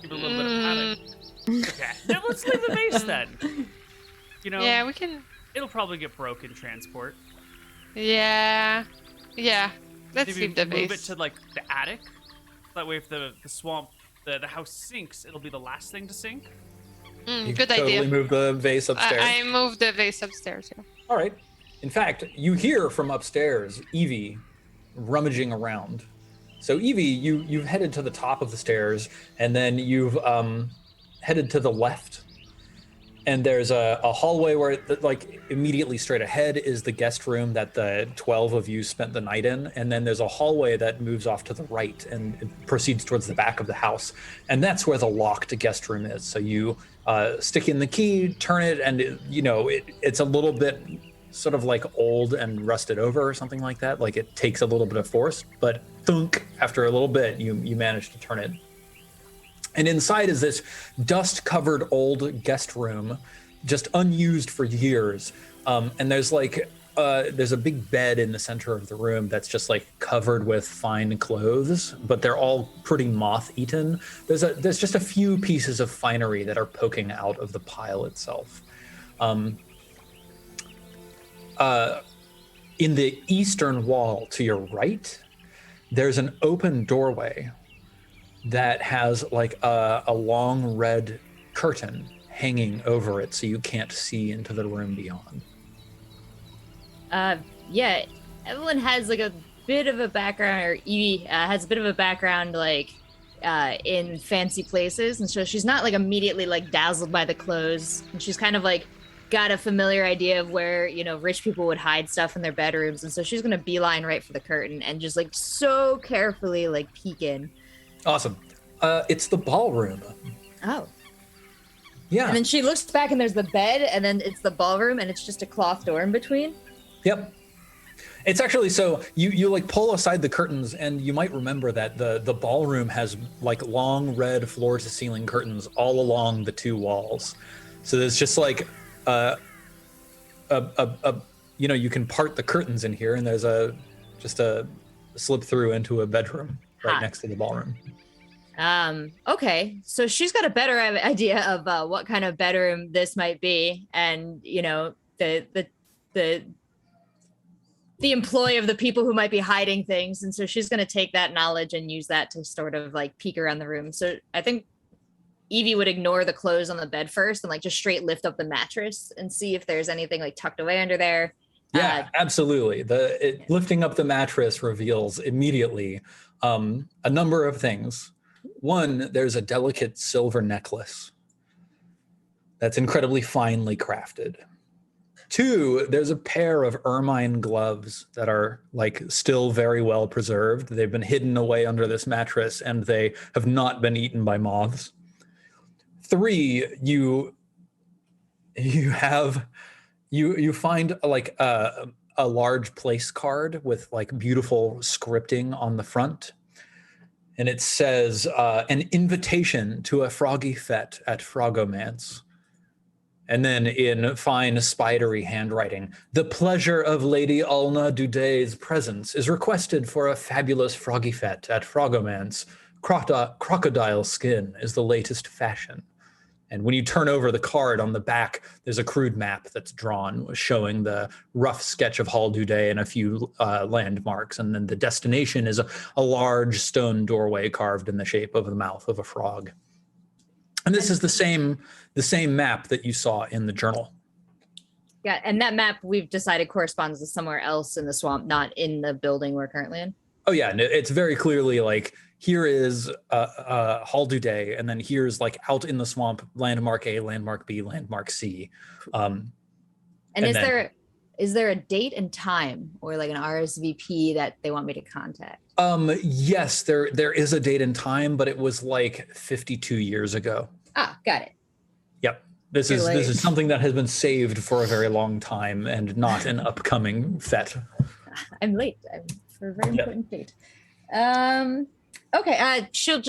Give it a little bit of padding. Okay, now let's leave the vase then. You know, Yeah, we can. it'll probably get broke in transport. Yeah. Let's Maybe leave the move vase. it to like the attic. That way, if the swamp, the house sinks, it'll be the last thing to sink. You Good totally idea. move the vase upstairs. I moved the vase upstairs. Yeah. All right. In fact, you hear from upstairs Evie rummaging around. So Evie, you've headed to the top of the stairs, and then you've headed to the left. And there's a hallway where, like, immediately straight ahead is the guest room that the 12 of you spent the night in. And then there's a hallway that moves off to the right and it proceeds towards the back of the house. And that's where the locked guest room is. So you stick in the key, turn it, and it's a little bit sort of like old and rusted over or something like that. Like it takes a little bit of force, but thunk, after a little bit, you manage to turn it. And inside is this dust-covered old guest room, just unused for years. And there's there's a big bed in the center of the room that's just like covered with fine clothes, but they're all pretty moth-eaten. There's just a few pieces of finery that are poking out of the pile itself. In the eastern wall to your right, there's an open doorway that has like a long red curtain hanging over it so you can't see into the room beyond. Yeah, Evelyn has like a bit of a background, or Evie has a bit of a background like in fancy places, and so she's not like immediately like dazzled by the clothes, and she's kind of like got a familiar idea of where rich people would hide stuff in their bedrooms, and so she's gonna beeline right for the curtain and just like so carefully like peek in. Awesome. It's the ballroom. Oh. Yeah. And then she looks back and there's the bed, and then it's the ballroom, and it's just a cloth door in between. Yep. It's actually, so you like pull aside the curtains, and you might remember that the ballroom has like long red floor to ceiling curtains all along the two walls. So there's just like you can part the curtains in here, and there's just a slip through into a bedroom right Hot. next to the ballroom. Okay, so she's got a better idea of what kind of bedroom this might be, and the the employ of the people who might be hiding things, and so she's going to take that knowledge and use that to sort of like peek around the room. So I think Evie would ignore the clothes on the bed first and like just straight lift up the mattress and see if there's anything like tucked away under there. Yeah, absolutely. Lifting up the mattress reveals immediately a number of things. One, there's a delicate silver necklace that's incredibly finely crafted. Two, there's a pair of ermine gloves that are like still very well preserved. They've been hidden away under this mattress and they have not been eaten by moths. Three, you find like a large place card with like beautiful scripting on the front. And it says, an invitation to a froggy fete at Frogomance. And then in fine spidery handwriting, the pleasure of Lady Ulna Duuuuuude's presence is requested for a fabulous froggy fete at Frogomance. Crocodile skin is the latest fashion. And when you turn over the card on the back, there's a crude map that's drawn showing the rough sketch of Hall Duuuuuude and a few landmarks. And then the destination is a large stone doorway carved in the shape of the mouth of a frog. And this is the same map that you saw in the journal. Yeah, and that map we've decided corresponds to somewhere else in the swamp, not in the building we're currently in. Oh yeah, it's very clearly like, here is Hall Duuuuuude, and then here's like out in the swamp, landmark A, landmark B, landmark C. And is there a date and time or like an RSVP that they want me to contact? Yes, there is a date and time, but it was like 52 years ago. Ah, got it. Yep. This is something that has been saved for a very long time and not an upcoming fete. I'm late. I'm for a very important date. Okay, she'll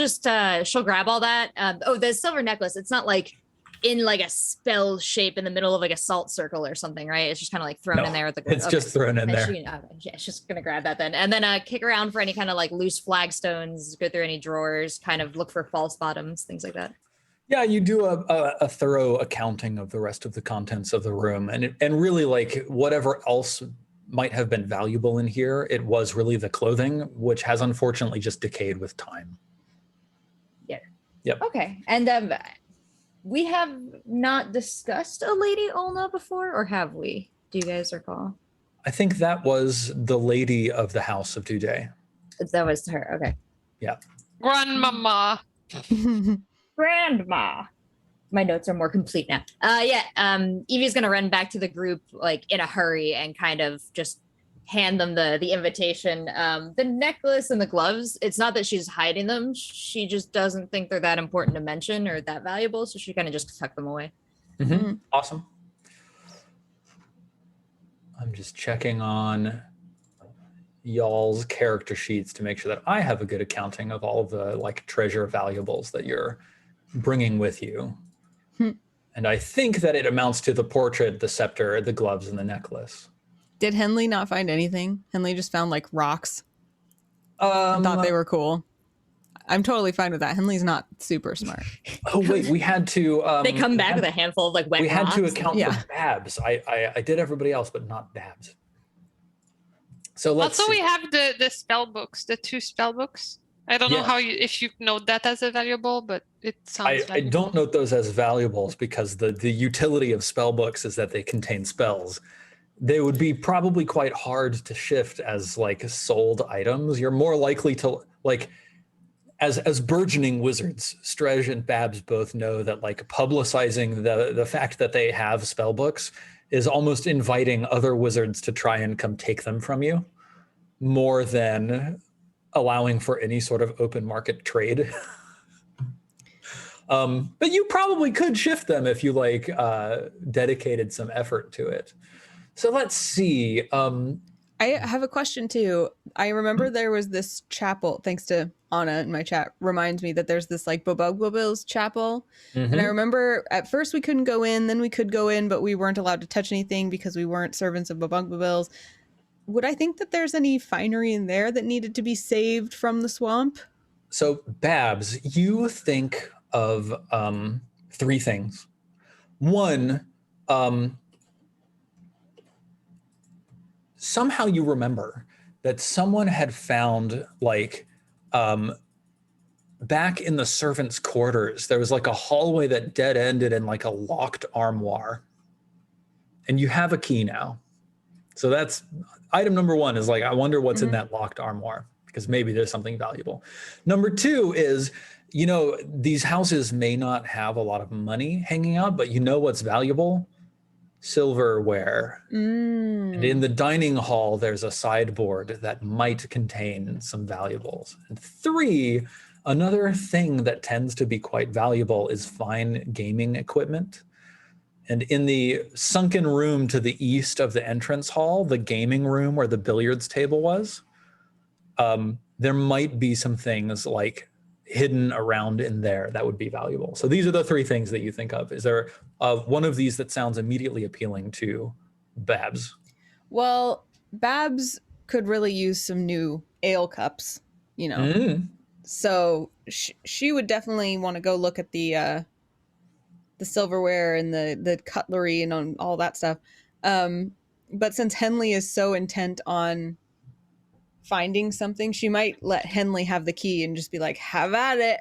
grab all that. The silver necklace, it's not like in like a spell shape in the middle of like a salt circle or something, right? It's just kind of like thrown in there. It's just thrown in there. She's just gonna grab that then. And then kick around for any kind of like loose flagstones, go through any drawers, kind of look for false bottoms, things like that. Yeah, you do a thorough accounting of the rest of the contents of the room, and really like whatever else might have been valuable in here, it was really the clothing, which has unfortunately just decayed with time. Yeah. Yep. Okay, and we have not discussed a Lady Ulna before, or have we? Do you guys recall? I think that was the lady of the House of Duuuuuude. That was her. Okay. Yeah. Grandmama. Grandma. My notes are more complete now. Evie's gonna run back to the group like in a hurry and kind of just hand them the invitation. The necklace and the gloves, it's not that she's hiding them. She just doesn't think they're that important to mention or that valuable, so she kind of just tucked them away. Mm-hmm. Awesome. I'm just checking on y'all's character sheets to make sure that I have a good accounting of all of the like treasure valuables that you're bringing with you. And I think that it amounts to the portrait, the scepter, the gloves, and the necklace. Did Henley not find anything? Henley just found like rocks. I thought they were cool. I'm totally fine with that. Henley's not super smart. Oh wait, we had to. They come back with a handful of like wet rocks. Had to account for Babs. I did everybody else, but not Babs. So let's. Also, we have the spell books, the 2 spell books. I don't know if you note that as a valuable, but it sounds I don't note those as valuables because the utility of spell books is that they contain spells. They would be probably quite hard to shift as like sold items. You're more likely to like as burgeoning wizards, Strej and Babs both know that like publicizing the fact that they have spell books is almost inviting other wizards to try and come take them from you more than allowing for any sort of open market trade. But you probably could shift them if you like dedicated some effort to it. So let's see. I have a question too. I remember there was this chapel, thanks to Anna in my chat, reminds me that there's this like Bobugwabil's chapel. Mm-hmm. And I remember at first we couldn't go in, then we could go in, but we weren't allowed to touch anything because we weren't servants of Bobugwabil's. Would I think that there's any finery in there that needed to be saved from the swamp? So, Babs, you think of three things. One, somehow you remember that someone had found, like, back in the servants' quarters, there was like a hallway that dead ended in like a locked armoire. And you have a key now. So that's item number one, is like, I wonder what's in that locked armoire, because maybe there's something valuable. Number two is, you know, these houses may not have a lot of money hanging out, but you know what's valuable? Silverware. And in the dining hall, there's a sideboard that might contain some valuables. And three, another thing that tends to be quite valuable is fine gaming equipment. And in the sunken room to the east of the entrance hall, the gaming room where the billiards table was, there might be some things like hidden around in there that would be valuable. So these are the three things that you think of. Is there one of these that sounds immediately appealing to Babs? Well, Babs could really use some new ale cups, you know. So she would definitely want to go look at the silverware and the cutlery and all that stuff. But since Henley is so intent on finding something, she might let Henley have the key and just be like, have at it.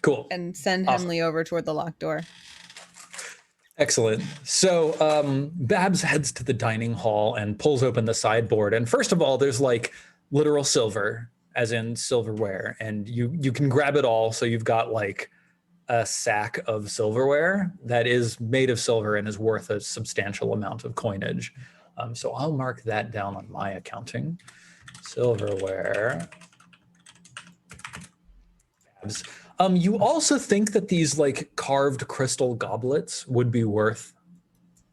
Cool. And send Henley over toward the locked door. Excellent. So Babs heads to the dining hall and pulls open the sideboard. And first of all, there's like literal silver, as in silverware. And you can grab it all. So you've got like a sack of silverware that is made of silver and is worth a substantial amount of coinage. So I'll mark that down on my accounting. Silverware. Babs. You also think that these like carved crystal goblets would be worth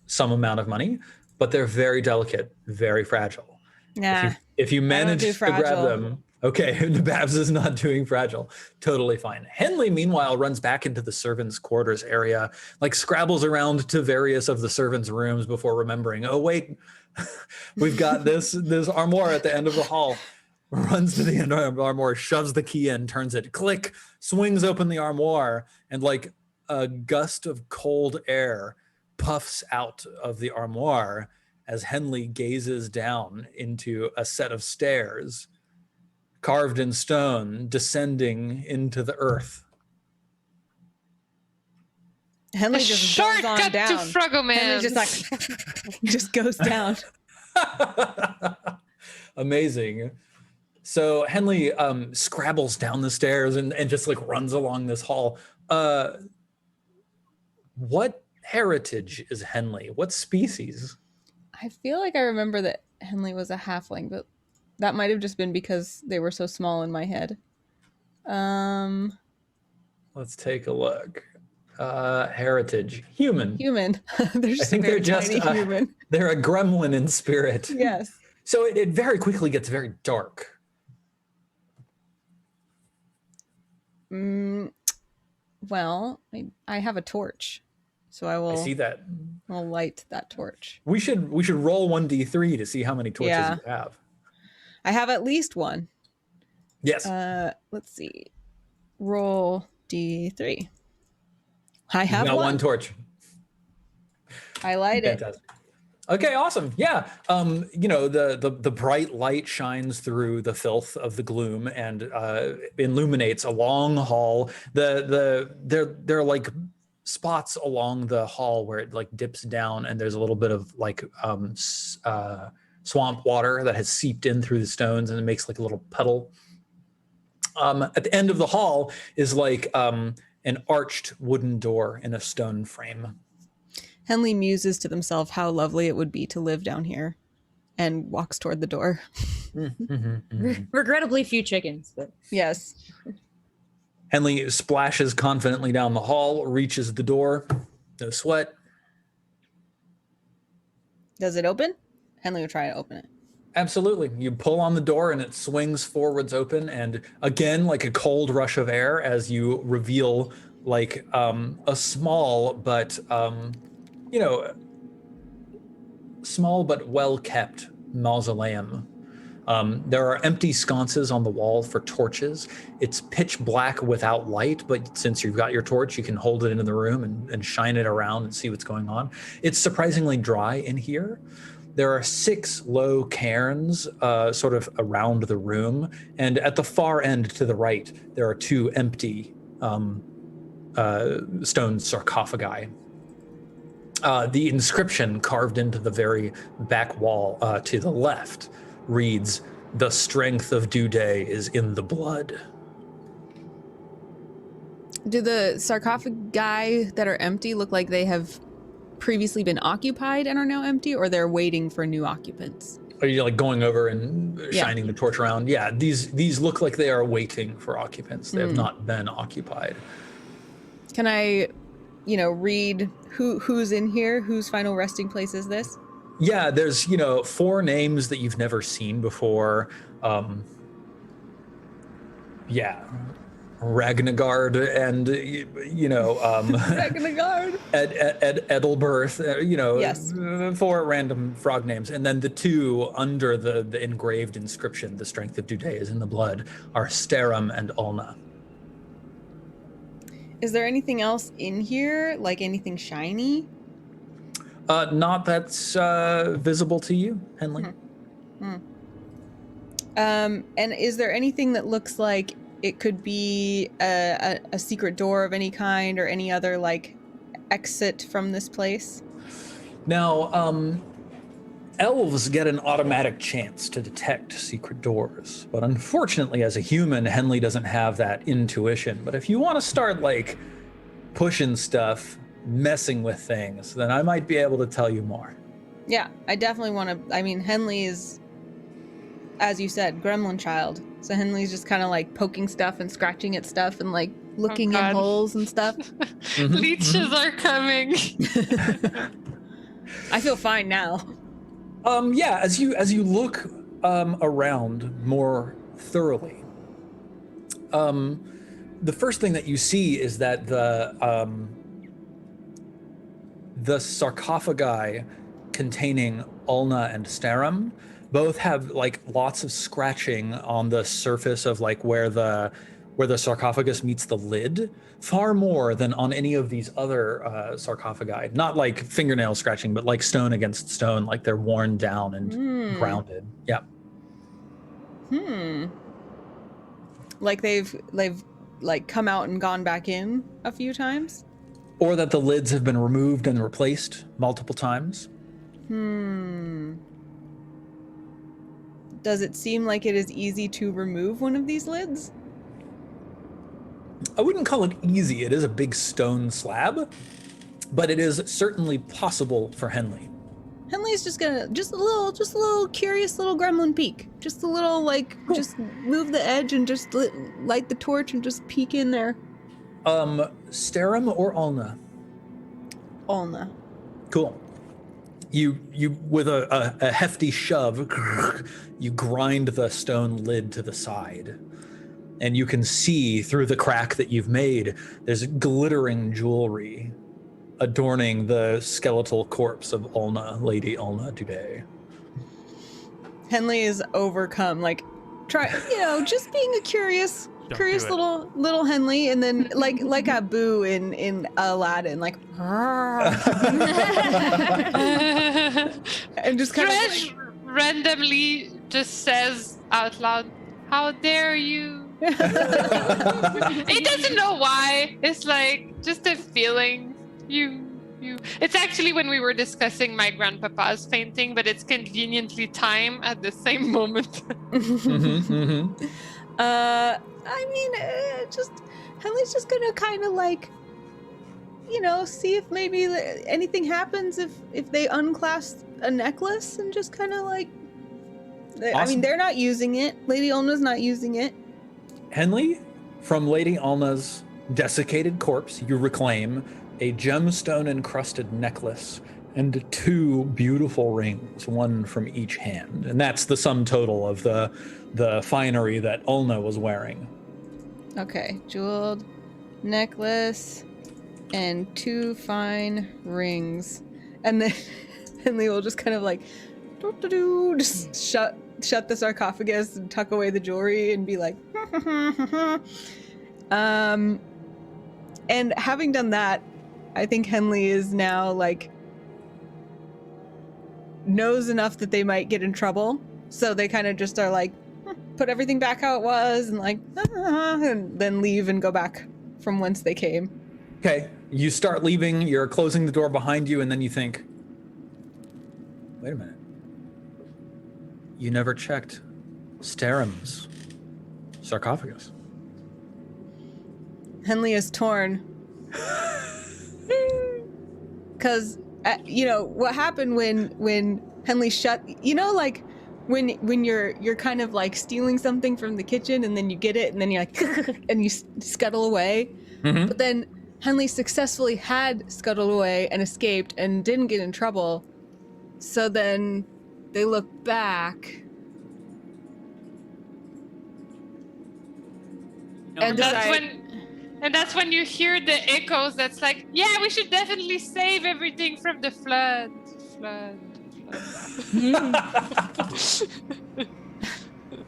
some amount of money, but they're very delicate, very fragile. Nah, if you manage to grab them, okay, Babs is not doing fragile. Totally fine. Henley, meanwhile, runs back into the servants' quarters area, like scrabbles around to various of the servants' rooms before remembering, oh wait, we've got this armoire at the end of the hall. Runs to the end of the armoire, shoves the key in, turns it, click, swings open the armoire, and like a gust of cold air puffs out of the armoire as Henley gazes down into a set of stairs carved in stone, descending into the earth. Henley just goes on down. To Froggle Man. Henley just like just goes down. Amazing. So Henley scrabbles down the stairs and just like runs along this hall. What heritage is Henley? What species? I feel like I remember that Henley was a halfling, but that might have just been because they were so small in my head. Let's take a look. Heritage. Human. Human. They're just they're just human. They're a gremlin in spirit. Yes. So it very quickly gets very dark. Well, I have a torch, so I will. I see that. I'll light that torch. We should roll 1d3 to see how many torches you have. I have at least one. Yes. Let's see. Roll d3. I have one torch. I light it. Okay, awesome. Yeah. You know, the bright light shines through the filth of the gloom and illuminates a long hall. There are like spots along the hall where it like dips down and there's a little bit of like swamp water that has seeped in through the stones and it makes like a little puddle. At the end of the hall is like an arched wooden door in a stone frame. Henley muses to themselves how lovely it would be to live down here and walks toward the door. Regrettably few chickens, but yes. Henley splashes confidently down the hall, reaches the door. No sweat. Does it open? Henley would try to open it. Absolutely. You pull on the door and it swings forwards open. And again, like a cold rush of air as you reveal like a small but small but well-kept mausoleum. There are empty sconces on the wall for torches. It's pitch black without light, but since you've got your torch, you can hold it into the room and shine it around and see what's going on. It's surprisingly dry in here. There are 6 low cairns sort of around the room, and at the far end to the right, there are 2 empty stone sarcophagi. The inscription carved into the very back wall to the left reads, "The strength of Duuuuuuude is in the blood." Do the sarcophagi that are empty look like they have previously been occupied and are now empty, or they're waiting for new occupants? Are you like going over and shining the torch around? Yeah, these look like they are waiting for occupants. They have not been occupied. Can I, read who's in here? Whose final resting place is this? Yeah, there's 4 names that you've never seen before. Ragnagard and Ragnagard. Edelberth, Yes. 4 random frog names, and then the 2 under the engraved inscription, "The strength of Duuuuuude is in the blood," are Sterum and Ulna. Is there anything else in here, like anything shiny? Not that's visible to you, Henley. And is there anything that looks like it could be a secret door of any kind, or any other like exit from this place? Now, elves get an automatic chance to detect secret doors, but unfortunately, as a human, Henley doesn't have that intuition. But if you want to start like pushing stuff, messing with things, then I might be able to tell you more. Yeah, I definitely want to. I mean, Henley is, as you said, gremlin child. So Henley's just kind of like poking stuff and scratching at stuff and like looking in holes and stuff. Leeches are coming. I feel fine now. Yeah, as you look around more thoroughly, the first thing that you see is that the sarcophagi containing Ulna and Sterum both have like lots of scratching on the surface of like where the sarcophagus meets the lid, far more than on any of these other sarcophagi. Not like fingernail scratching, but like stone against stone, like they're worn down and grounded. Yeah. Like they've like come out and gone back in a few times? Or that the lids have been removed and replaced multiple times. Does it seem like it is easy to remove one of these lids? I wouldn't call it easy. It is a big stone slab, but it is certainly possible for Henley. Henley's just gonna just a little curious little gremlin peek. Just a little like just move the edge and just light the torch and just peek in there. Sterum or Ulna? Ulna. Cool. You with a hefty shove, you grind the stone lid to the side, and you can see through the crack that you've made, there's glittering jewelry adorning the skeletal corpse of Ulna, Lady Ulna Duuuuuude. Henley is overcome, like just being a curious little Henley, and then like Abu in Aladdin, like and just kind of like, randomly just says out loud, "How dare you?" It doesn't know why. It's like just a feeling. You. It's actually when we were discussing my grandpapa's fainting, but it's conveniently timed at the same moment. I mean, just Henley's just gonna kind of like, see if maybe anything happens if they unclasp a necklace, and just kind of like, Awesome. I mean, they're not using it. Lady Ulna's not using it. Henley, from Lady Ulna's desiccated corpse, you reclaim a gemstone encrusted necklace and 2 beautiful rings, one from each hand. And that's the sum total of the finery that Ulna was wearing. Okay, jeweled necklace and 2 fine rings. And then Henley will just kind of like just shut the sarcophagus and tuck away the jewelry and be like, and having done that, I think Henley is now like knows enough that they might get in trouble, so they kind of just are like, put everything back how it was and like, and then leave and go back from whence they came. Okay, you start leaving, you're closing the door behind you, and then you think, wait a minute. You never checked Sterim's sarcophagus. Henley is torn. Because, you know, what happened when Henley shut, you know, like when you're kind of like stealing something from the kitchen and then you get it and then you're like, and you scuttle away. Mm-hmm. But then Henley successfully had scuttled away and escaped and didn't get in trouble. So then they look back and decide. That's when you hear the echoes that's like, yeah, we should definitely save everything from the flood.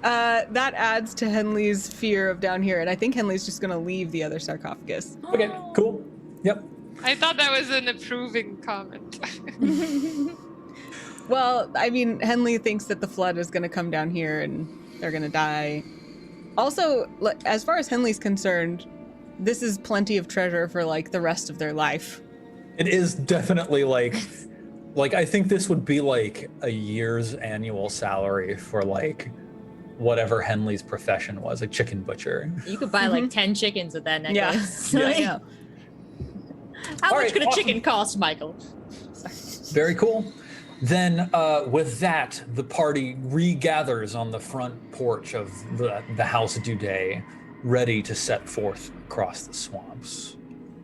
That adds to Henley's fear of down here, and I think Henley's just gonna leave the other sarcophagus. Okay, cool. Yep. I thought that was an approving comment. Well, I mean, Henley thinks that the flood is gonna come down here and they're gonna die. Also, as far as Henley's concerned, this is plenty of treasure for like the rest of their life. It is definitely like I think this would be like a year's annual salary for like whatever Henley's profession was, a chicken butcher. You could buy like 10 chickens with that necklace. Yeah. Yeah. How All much right, could a awesome. chicken cost, Michael? Very cool. Then with that, the party regathers on the front porch of the House Duuuuuuude, ready to set forth across the swamps.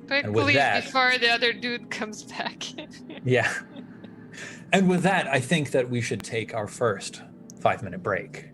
Quickly that- before the other dude comes back. Yeah. And with that, I think that we should take our first 5-minute break.